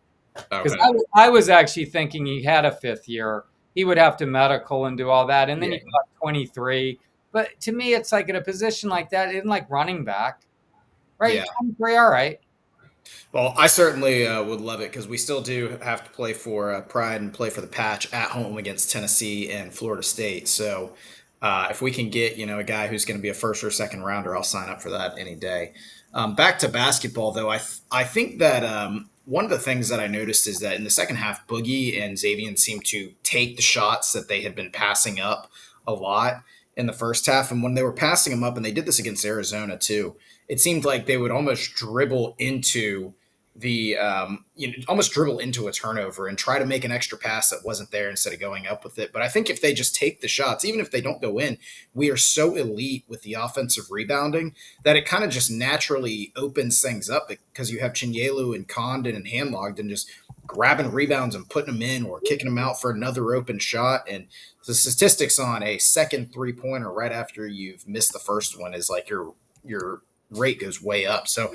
Because Okay. I was actually thinking he had a 5th year. He would have to medical and do all that. And then you got 23. But to me, it's like in a position like that, isn't like running back. Right? Yeah. 23, all right. Well, I certainly would love it because we still do have to play for pride and play for the patch at home against Tennessee and Florida State. So if we can get a guy who's going to be a first or second rounder, I'll sign up for that any day. Back to basketball, though, I think that one of the things that I noticed is that in the second half, Boogie and Xavier seemed to take the shots that they had been passing up a lot in the first half. And when they were passing them up, and they did this against Arizona too, it seemed like they would almost dribble into almost dribble into a turnover and try to make an extra pass that wasn't there instead of going up with it. But I think if they just take the shots, even if they don't go in, we are so elite with the offensive rebounding that it kind of just naturally opens things up because you have Chinyelu and Condon and Handlogged and just grabbing rebounds and putting them in or kicking them out for another open shot. And the statistics on a second 3-pointer right after you've missed the first one is like your rate goes way up. So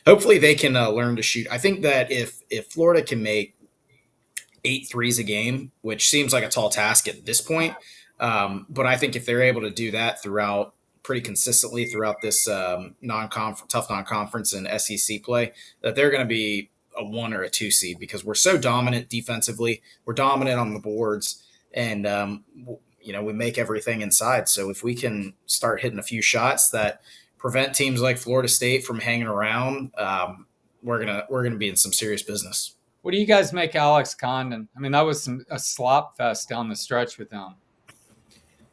hopefully they can learn to shoot. I think that if Florida can make 8 threes a game, which seems like a tall task at this point, but I think if they're able to do that throughout pretty consistently throughout this tough non-conference and SEC play, that they're going to be a 1 or a 2 seed because we're so dominant defensively. We're dominant on the boards, and we make everything inside. So if we can start hitting a few shots that prevent teams like Florida State from hanging around, we're gonna be in some serious business. What do you guys make Alex Condon? That was a slop fest down the stretch with him.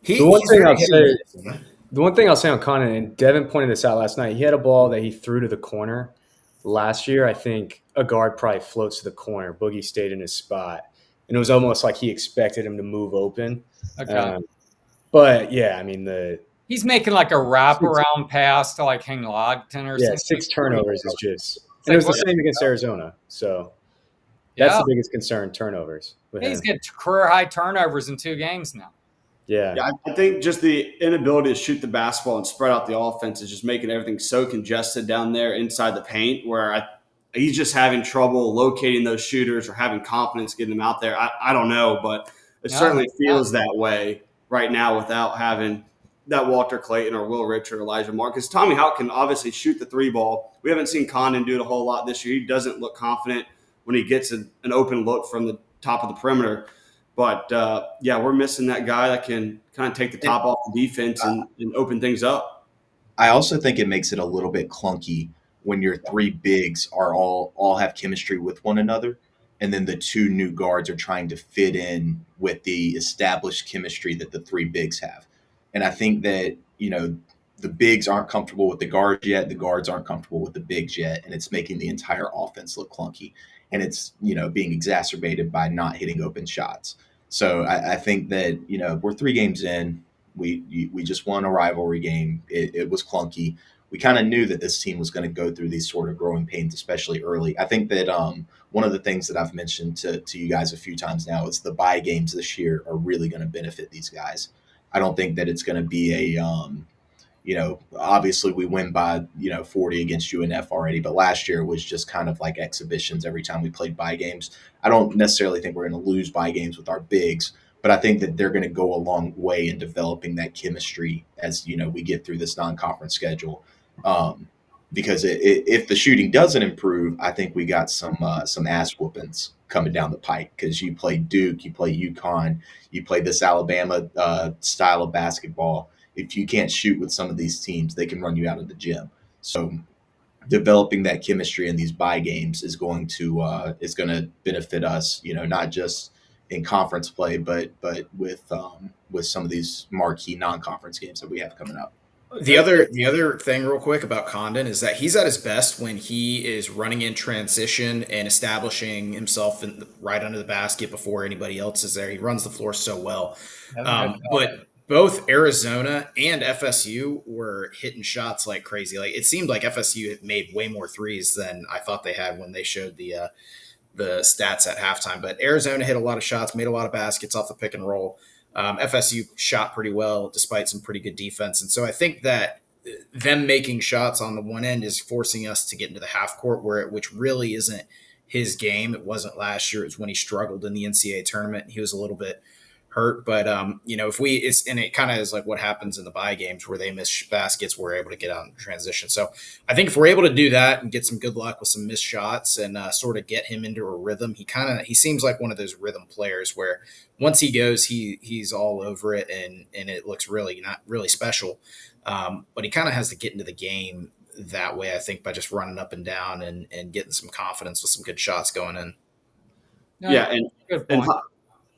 The one thing I'll say on Condon, and Devin pointed this out last night, he had a ball that he threw to the corner last year. I think a guard probably floats to the corner. Boogie stayed in his spot, and it was almost like he expected him to move open. Okay. But yeah, he's making like a wraparound pass to like Handlogged or something. 6 turnovers is just, and it was the same against Arizona. So that's the biggest concern, turnovers. He's got career high turnovers in 2 games now. Yeah, I think just the inability to shoot the basketball and spread out the offense is just making everything so congested down there inside the paint where he's just having trouble locating those shooters or having confidence getting them out there. I don't know, but it certainly feels that way right now without having that Walter Clayton or Will Rich or Elijah Mark. Because Tommy Houck can obviously shoot the 3 ball. We haven't seen Condon do it a whole lot this year. He doesn't look confident when he gets an open look from the top of the perimeter. But, we're missing that guy that can kind of take the top off the defense and open things up. I also think it makes it a little bit clunky when your 3 bigs are all have chemistry with one another, and then the 2 new guards are trying to fit in with the established chemistry that the 3 bigs have. And I think that, the bigs aren't comfortable with the guards yet. The guards aren't comfortable with the bigs yet. And it's making the entire offense look clunky. And it's, being exacerbated by not hitting open shots. So I think that, we're 3 games in. We just won a rivalry game. It was clunky. We kind of knew that this team was going to go through these sort of growing pains, especially early. I think that one of the things that I've mentioned to you guys a few times now is the bye games this year are really going to benefit these guys. I don't think that it's going to be obviously we win by, 40 against UNF already, but last year was just kind of like exhibitions every time we played bye games. I don't necessarily think we're going to lose bye games with our bigs, but I think that they're going to go a long way in developing that chemistry as, we get through this non-conference schedule. Because if the shooting doesn't improve, I think we got some ass whoopings coming down the pike, because you play Duke, you play UConn, you play this Alabama style of basketball. If you can't shoot with some of these teams, they can run you out of the gym. So developing that chemistry in these bye games is going to benefit us, not just in conference play, but with some of these marquee non-conference games that we have coming up. The other thing real quick about Condon is that he's at his best when he is running in transition and establishing himself right under the basket before anybody else is there. He runs the floor so well. But both Arizona and FSU were hitting shots like crazy. Like, it seemed like FSU had made way more threes than I thought they had when they showed the stats at halftime. But Arizona hit a lot of shots, made a lot of baskets off the pick and roll. FSU shot pretty well despite some pretty good defense. And so I think that them making shots on the one end is forcing us to get into the half court, which really isn't his game. It wasn't last year. It was when he struggled in the NCAA tournament. He was a little bit hurt, but it kind of is like what happens in the bye games where they miss baskets, we're able to get out in transition. So I think if we're able to do that and get some good luck with some missed shots and sort of get him into a rhythm, he seems like one of those rhythm players where once he goes, he's all over it, and it looks really not really special. But he kind of has to get into the game that way, I think, by just running up and down and getting some confidence with some good shots going in. No, Yeah,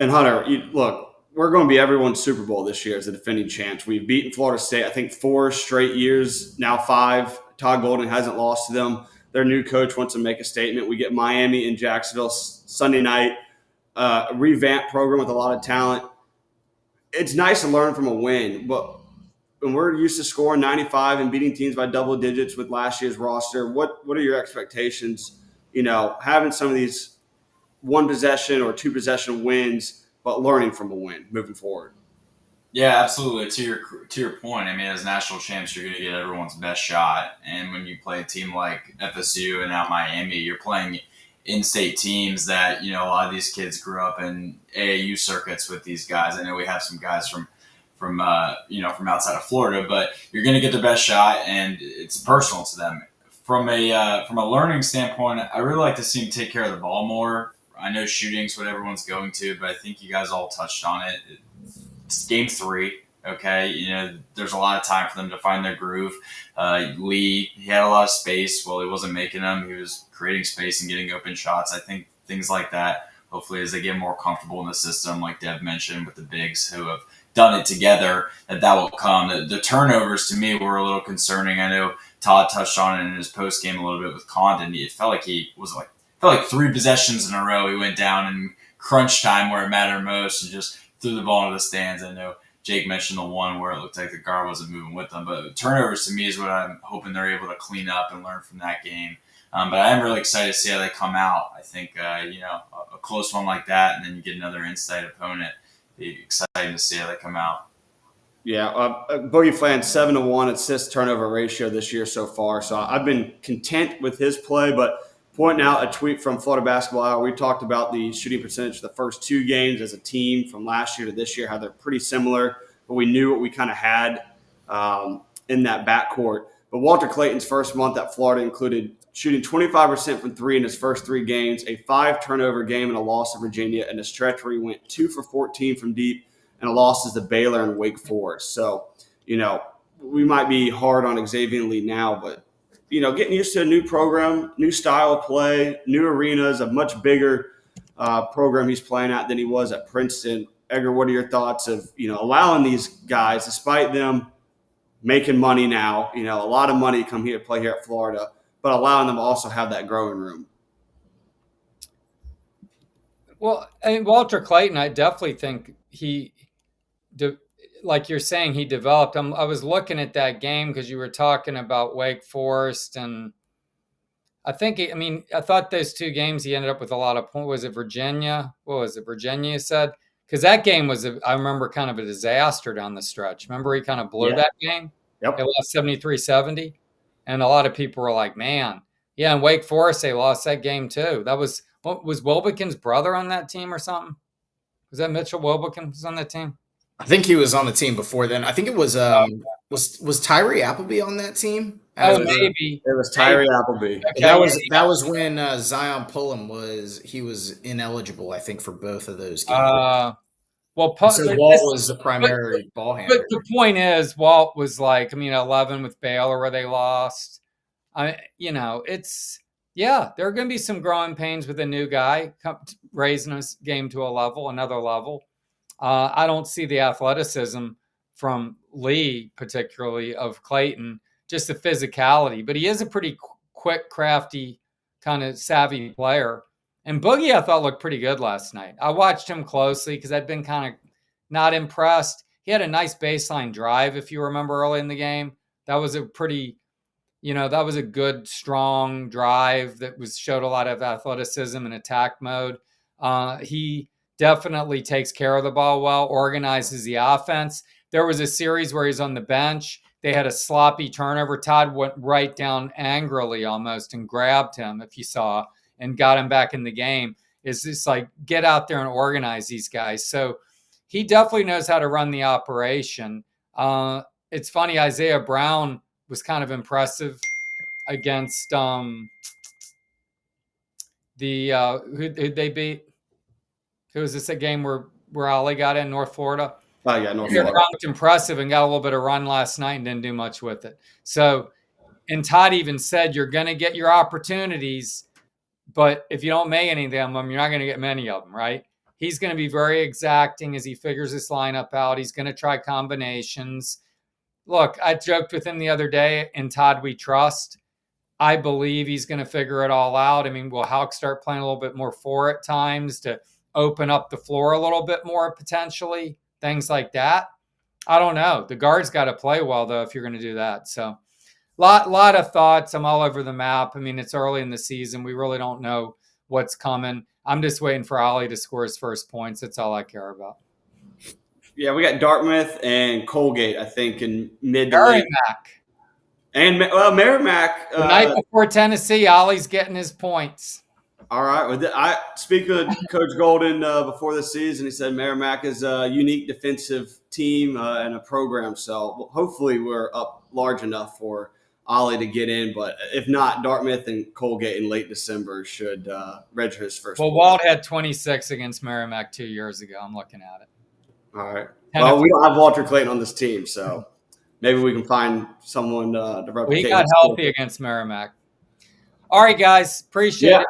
and Hunter, look, we're going to be everyone's Super Bowl this year as a defending champs. We've beaten Florida State, I think, 4 straight years, now 5. Todd Golden hasn't lost to them. Their new coach wants to make a statement. We get Miami and Jacksonville Sunday night, a revamped program with a lot of talent. It's nice to learn from a win, but when we're used to scoring 95 and beating teams by double digits with last year's roster, what are your expectations, having some of these 1 possession or 2 possession wins, but learning from a win moving forward? Yeah, absolutely. To your point, I mean, as national champs, you're going to get everyone's best shot. And when you play a team like FSU and now Miami, you're playing in-state teams that, a lot of these kids grew up in AAU circuits with these guys. I know we have some guys from outside of Florida, but you're going to get the best shot, and it's personal to them. From a learning standpoint, I really like to see him take care of the ball more. I know shooting's what everyone's going to, but I think you guys all touched on it. It's game 3, okay? There's a lot of time for them to find their groove. Lee, he had a lot of space. Well, he wasn't making them. He was creating space and getting open shots. I think things like that, hopefully, as they get more comfortable in the system, like Dev mentioned, with the bigs who have done it together, that will come. The turnovers, to me, were a little concerning. I know Todd touched on it in his post game a little bit with Condon. It felt like 3 possessions in a row. He went down in crunch time where it mattered most and just threw the ball into the stands. I know Jake mentioned the one where it looked like the guard wasn't moving with them, but turnovers to me is what I'm hoping they're able to clean up and learn from that game. But I am really excited to see how they come out. I think, a close one like that, and then you get another in-state opponent. It'd be exciting to see how they come out. Yeah, Boogie Flan 7-1 assist turnover ratio this year so far. So I've been content with his play, but pointing out a tweet from Florida Basketball Hour, we talked about the shooting percentage of the first 2 games as a team from last year to this year, how they're pretty similar, but we knew what we kind of had in that backcourt. But Walter Clayton's first month at Florida included shooting 25% from 3 in his first 3 games, a 5-turnover game and a loss to Virginia, and a stretch where he went 2 for 14 from deep, and a losses to Baylor and Wake Forest. So, we might be hard on Xavier Lee now, but getting used to a new program, new style of play, new arenas, a much bigger program he's playing at than he was at Princeton. Edgar, what are your thoughts of, allowing these guys, despite them making money now, a lot of money come here to play here at Florida, but allowing them to also have that growing room. Well, and Walter Clayton, I definitely think like you're saying, he developed. I was looking at that game because you were talking about Wake Forest, and I thought those two games he ended up with a lot of points. Was it Virginia? What was it? Virginia, you said? Because that game was, I remember, kind of a disaster down the stretch. Remember, he kind of blew that game? Yep. They lost 73-70. And a lot of people were like, man. Yeah, and Wake Forest, they lost that game too. That was Wilbekin's brother on that team or something? Was that Mitchell Wilbekin was on that team? I think he was on the team before then. I think it was was Tyree Appleby on that team? Maybe. It was Tyree Appleby. Okay, that was when Zion Pullum was ineligible, I think, for both of those games. So Walt was the primary ball handler. But the point is, Walt was 11 with Baylor where they lost. There are going to be some growing pains with a new guy raising his game to another level. I don't see the athleticism from Lee, particularly of Clayton, just the physicality, but he is a pretty quick, crafty, kind of savvy player. And Boogie, I thought, looked pretty good last night. I watched him closely because I'd been kind of not impressed. He had a nice baseline drive, if you remember, early in the game. That was a pretty, that was a good, strong drive that showed a lot of athleticism and attack mode. He definitely takes care of the ball well, organizes the offense. There was a series where he's on the bench. They had a sloppy turnover. Todd went right down angrily almost and grabbed him, if you saw, and got him back in the game. It's just get out there and organize these guys. So he definitely knows how to run the operation. It's funny, Isaiah Brown was kind of impressive against who they beat. Who was this a game where Ollie got in North Florida? Oh, yeah, North Florida. Brown looked impressive and got a little bit of run last night and didn't do much with it. So, and Todd even said, you're going to get your opportunities, but if you don't make any of them, you're not going to get many of them, right? He's going to be very exacting as he figures this lineup out. He's going to try combinations. Look, I joked with him the other day, in Todd we trust. I believe he's going to figure it all out. Will Houck start playing a little bit more 4 at times to open up the floor a little bit more potentially? Things like that. I don't know. The guard's got to play well, though, if you're going to do that. So lot of thoughts. I'm all over the map. It's early in the season. We really don't know what's coming. I'm just waiting for Ollie to score his first points. That's all I care about. Yeah, we got Dartmouth and Colgate, I think, in mid to late. Merrimack. The night before Tennessee, Ollie's getting his points. All right. Well, I speak with Coach Golden before the season. He said Merrimack is a unique defensive team and a program. So hopefully we're up large enough for Ollie to get in. But if not, Dartmouth and Colgate in late December should register his first. Well, Walt had 26 against Merrimack 2 years ago. I'm looking at it. All right. Well, we don't have Walter Clayton on this team, so maybe we can find someone to replicate. We got healthy against Merrimack. All right, guys. Appreciate it.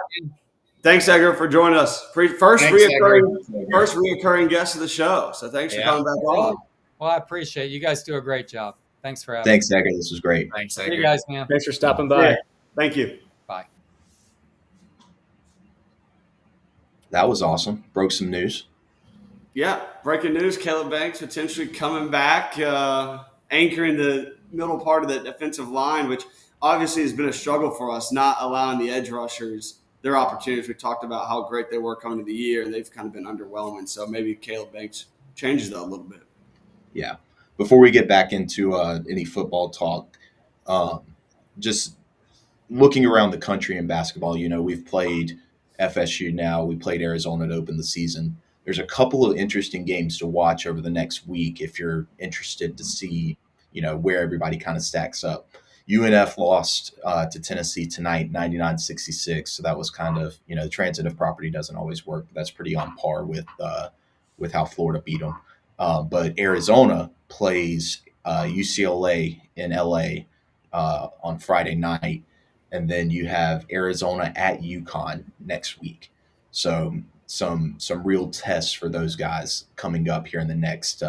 Thanks, Edgar, for joining us. First reoccurring guest of the show. So thanks for coming back on. Well, I appreciate it. You guys do a great job. Thanks for having me. Thanks, Edgar. This was great. Thanks, me. Edgar. See you guys, man. Thanks for stopping by. Yeah. Thank you. Bye. That was awesome. Broke some news. Yeah, breaking news. Caleb Banks potentially coming back, anchoring the middle part of the defensive line, which obviously has been a struggle for us, not allowing the edge rushers their opportunities. We talked about how great they were coming to the year, and they've kind of been underwhelming. So maybe Caleb Banks changes that a little bit. Yeah. Before we get back into any football talk, just looking around the country in basketball, we've played FSU now. We played Arizona to open the season. There's a couple of interesting games to watch over the next week if you're interested to see, where everybody kind of stacks up. UNF lost to Tennessee tonight, 99-66. So that was kind of, the transitive property doesn't always work. But that's pretty on par with how Florida beat them. But Arizona plays UCLA in LA on Friday night. And then you have Arizona at UConn next week. So some real tests for those guys coming up here in the next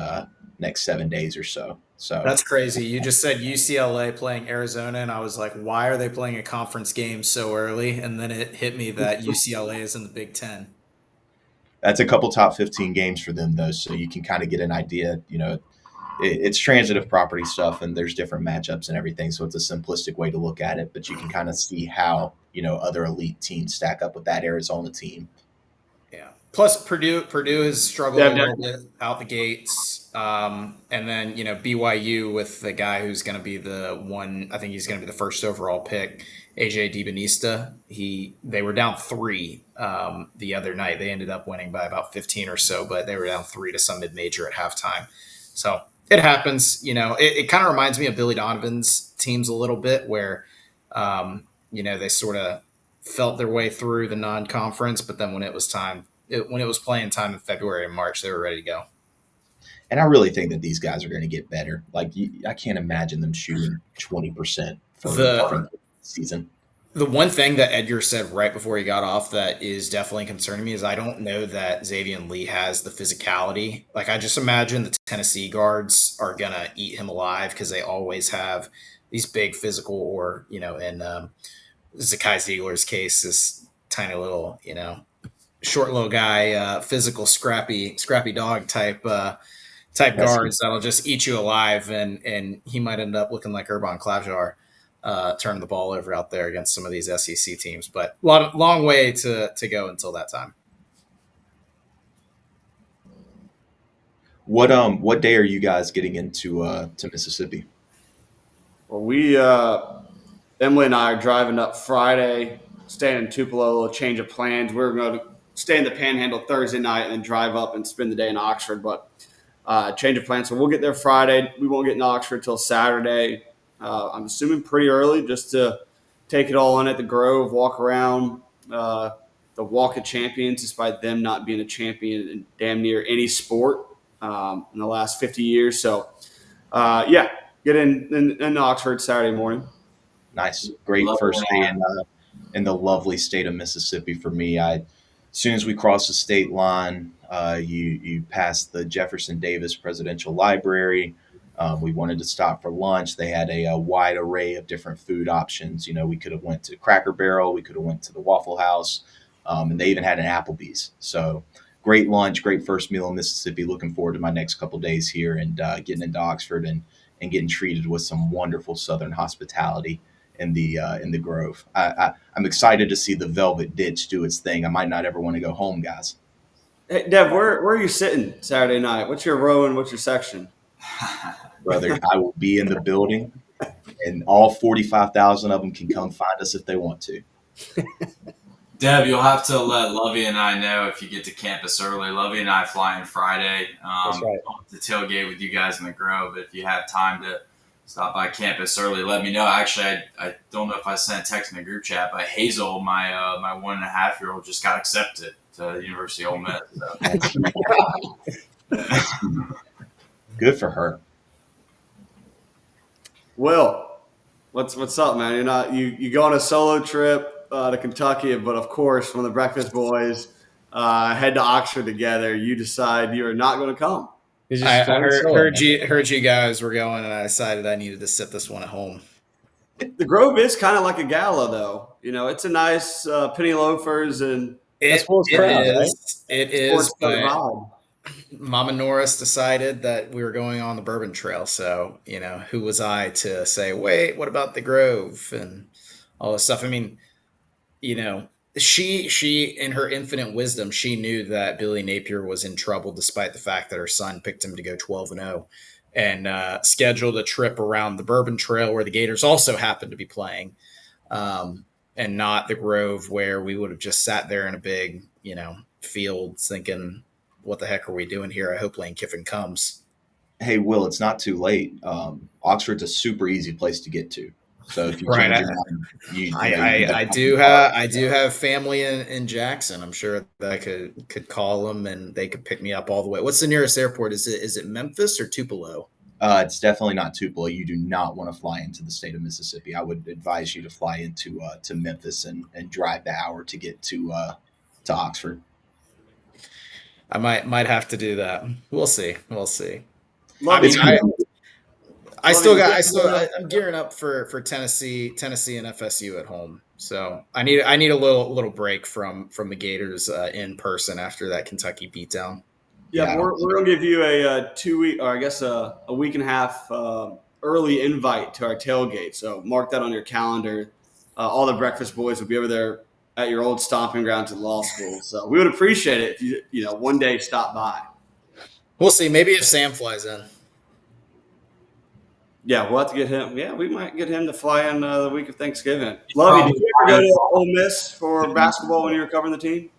7 days or so. So That's crazy. You just said UCLA playing Arizona, and I was like, why are they playing a conference game so early? And then it hit me that UCLA is in the Big Ten. that's a couple top 15 games for them, though. So you can kind of get an idea. It's transitive property stuff, and there's different matchups and everything. So it's a simplistic way to look at it, but you can kind of see how other elite teams stack up with that Arizona team. Yeah. Plus Purdue has struggled Yeah, a little bit out the gates, and then BYU with the guy who's going to be the one. I think he's going to be the first overall pick, AJ DiBenista. They were down 3 the other night. They ended up winning by about 15 or so, but they were down 3 to some mid major at halftime. So it happens. It kind of reminds me of Billy Donovan's teams a little bit, where they sort of felt their way through the non-conference, but then when it was playing time in February and March, they were ready to go. And I really think that these guys are going to get better. I can't imagine them shooting 20% from the season. The one thing that Edgar said right before he got off that is definitely concerning me is I don't know that Xavier Lee has the physicality. Like, I just imagine the Tennessee guards are going to eat him alive because they always have these big physical or, in Zakai Ziegler's case, this tiny little, short little guy, physical, scrappy dog type guards that'll just eat you alive, and he might end up looking like Urban Klajar, turning the ball over out there against some of these SEC teams. But long way to go until that time. What day are you guys getting into to Mississippi? Well, Emily and I are driving up Friday, staying in Tupelo, a little change of plans. We're going to stay in the Panhandle Thursday night and then drive up and spend the day in Oxford. But change of plans. So we'll get there Friday. We won't get in Oxford until Saturday. I'm assuming pretty early just to take it all in at the Grove, walk around the Walk of Champions, despite them not being a champion in damn near any sport in the last 50 years. So, get in Oxford Saturday morning. Nice. Great first day in the lovely state of Mississippi for me. As soon as we crossed the state line, you pass the Jefferson Davis Presidential Library. We wanted to stop for lunch. They had a wide array of different food options. We could have went to Cracker Barrel. We could have went to the Waffle House. And they even had an Applebee's. So great lunch, great first meal in Mississippi. Looking forward to my next couple days here and getting into Oxford and getting treated with some wonderful Southern hospitality in the Grove. I'm excited to see the Velvet Ditch do its thing. I might not ever want to go home, guys. Hey, Dev, where are you sitting Saturday night? What's your row and what's your section? Brother, I will be in the building, and all 45,000 of them can come find us if they want to. Deb, you'll have to let Lovey and I know if you get to campus early. Lovey and I fly in Friday to tailgate with you guys in the Grove. If you have time to stop by campus early, let me know. Actually, I don't know if I sent a text in the group chat, but Hazel, my 1.5-year-old, just got accepted to the University of Ole Miss. So. Good for her. Will, what's up, man? You're not you go on a solo trip to Kentucky, but of course, when the Breakfast Boys head to Oxford together, you decide you are not going to come. I heard you guys were going, and I decided I needed to sit this one at home. The Grove is kind of like a gala, though. It's a nice penny loafers and it is. But Mama Norris decided that we were going on the Bourbon Trail, so who was I to say, wait, what about the Grove and all this stuff? I mean, she in her infinite wisdom, she knew that Billy Napier was in trouble, despite the fact that her son picked him to go 12-0, and scheduled a trip around the Bourbon Trail where the Gators also happened to be playing, and not the Grove where we would have just sat there in a big field thinking, what the heck are we doing here? I hope Lane Kiffin comes. Hey, Will, it's not too late. Oxford's a super easy place to get to. So if you change your mind, I do have family in Jackson. I'm sure that I could call them and they could pick me up all the way. What's the nearest airport? Is it Memphis or Tupelo? It's definitely not Tupelo. You do not want to fly into the state of Mississippi. I would advise you to fly into to Memphis and drive the hour to get to Oxford. I might have to do that. We'll see. I'm gearing up for Tennessee and FSU at home. So I need a little break from the Gators in person after that Kentucky beatdown. Yeah, we're going to give you a 2 week, or I guess a week and a half early invite to our tailgate. So mark that on your calendar. All the breakfast boys will be over there at your old stomping grounds at law school. So we would appreciate it if you one day stop by. We'll see. Maybe if Sam flies in. Yeah, we'll have to get him. Yeah, we might get him to fly in the week of Thanksgiving. Lovey, did you ever go to Ole Miss for basketball when you were covering the team?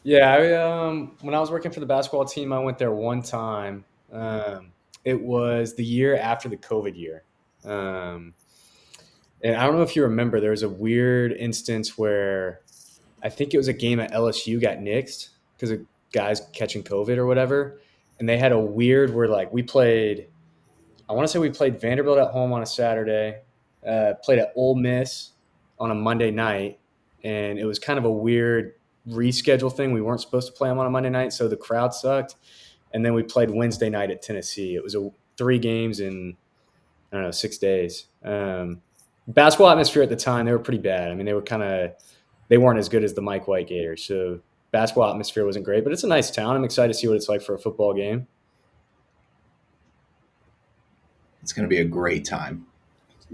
Yeah, when I was working for the basketball team, I went there one time. It was the year after the COVID year. And I don't know if you remember, there was a weird instance where I think it was a game at LSU got nixed because of guys catching COVID or whatever. And they had a weird where we played Vanderbilt at home on a Saturday, played at Ole Miss on a Monday night. And it was kind of a weird reschedule thing. We weren't supposed to play them on a Monday night, so the crowd sucked. And then we played Wednesday night at Tennessee. It was 3 games in, 6 days. Basketball atmosphere at the time, they were pretty bad. I mean, they weren't as good as the Mike White Gators. So basketball atmosphere wasn't great, but it's a nice town. I'm excited to see what it's like for a football game. It's going to be a great time.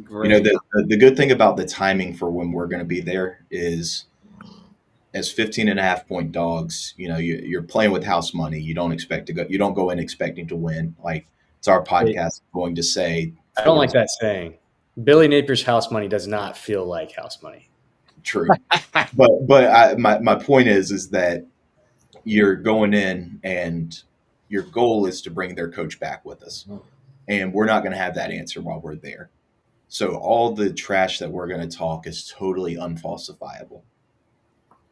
Great. The good thing about the timing for when we're going to be there is, as 15.5-point dogs, you're playing with house money. You don't go in expecting to win. Like it's our podcast going to say. I don't like that saying. Billy Napier's house money does not feel like house money. True. but my point is that you're going in and your goal is to bring their coach back with us. And we're not going to have that answer while we're there. So all the trash that we're going to talk is totally unfalsifiable.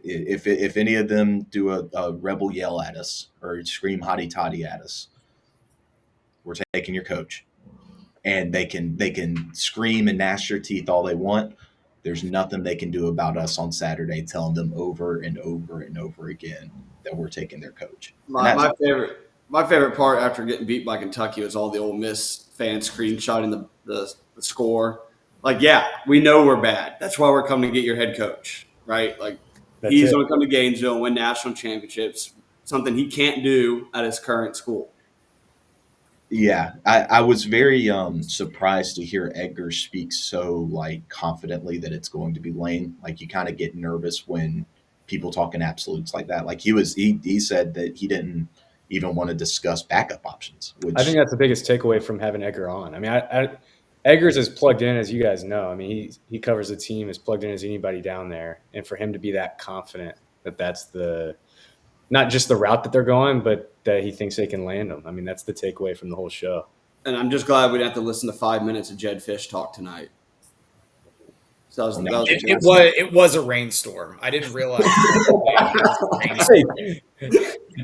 If any of them do a rebel yell at us or scream hotty toddy at us, we're taking your coach. And they can scream and gnash their teeth all they want. There's nothing they can do about us on Saturday, telling them over and over and over again that we're taking their coach. My favorite part after getting beat by Kentucky was all the Ole Miss fans screenshotting the score. Like, yeah, we know we're bad. That's why we're coming to get your head coach, right? Like, he's going to come to Gainesville and win national championships, something he can't do at his current school. Yeah, I was very surprised to hear Edgar speak so confidently that it's going to be Lane. Like, you kind of get nervous when people talk in absolutes like that. Like he said that he didn't even want to discuss backup options. Which I think that's the biggest takeaway from having Edgar on. I mean, Edgar's as plugged in as you guys know. I mean, he covers the team as plugged in as anybody down there, and for him to be that confident that that's not just the route that they're going, but that he thinks they can land them. I mean, that's the takeaway from the whole show. And I'm just glad we didn't have to listen to 5 minutes of Jed Fish talk tonight. So it was a rainstorm. I didn't realize.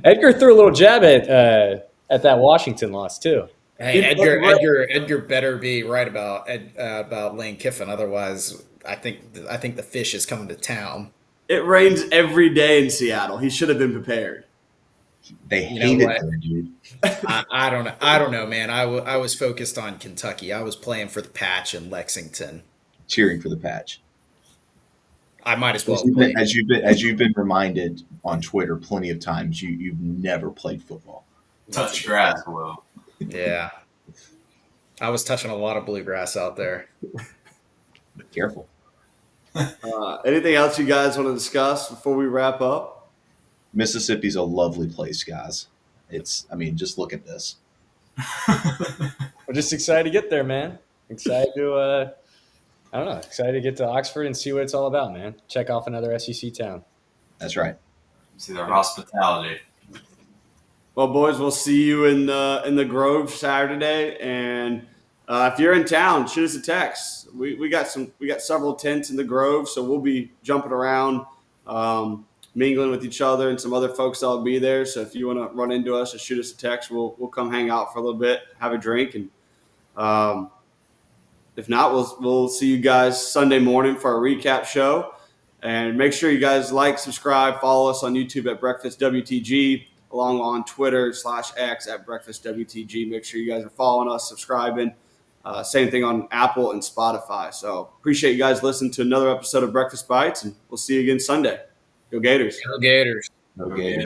Edgar threw a little jab at that Washington loss too. Hey, Edgar better be right about Lane Kiffin. Otherwise, I think the fish is coming to town. It rains every day in Seattle. He should have been prepared. They hate it there, dude. I don't know, man. I was focused on Kentucky. I was playing for the Patch in Lexington, cheering for the Patch. I might as well. As you've been reminded on Twitter plenty of times, you've never played football. Touch grass, Will. Yeah, I was touching a lot of bluegrass out there. Be careful. Anything else you guys want to discuss before we wrap up? Mississippi's a lovely place, guys. Just look at this. We're just excited to get there, man. Excited to, excited to get to Oxford and see what it's all about, man. Check off another SEC town. That's right. See their hospitality. Well, boys, we'll see you in the Grove Saturday, and if you're in town, shoot us a text. We got several tents in the Grove, so we'll be jumping around, mingling with each other and some other folks that'll be there. So if you want to run into us or shoot us a text, we'll come hang out for a little bit, have a drink, and if not, we'll see you guys Sunday morning for our recap show. And make sure you guys like, subscribe, follow us on YouTube at Breakfast WTG, along on Twitter /X at Breakfast WTG. Make sure you guys are following us, subscribing. Same thing on Apple and Spotify. So appreciate you guys listening to another episode of Breakfast Bites, and we'll see you again Sunday. Go Gators. Go Gators. Okay.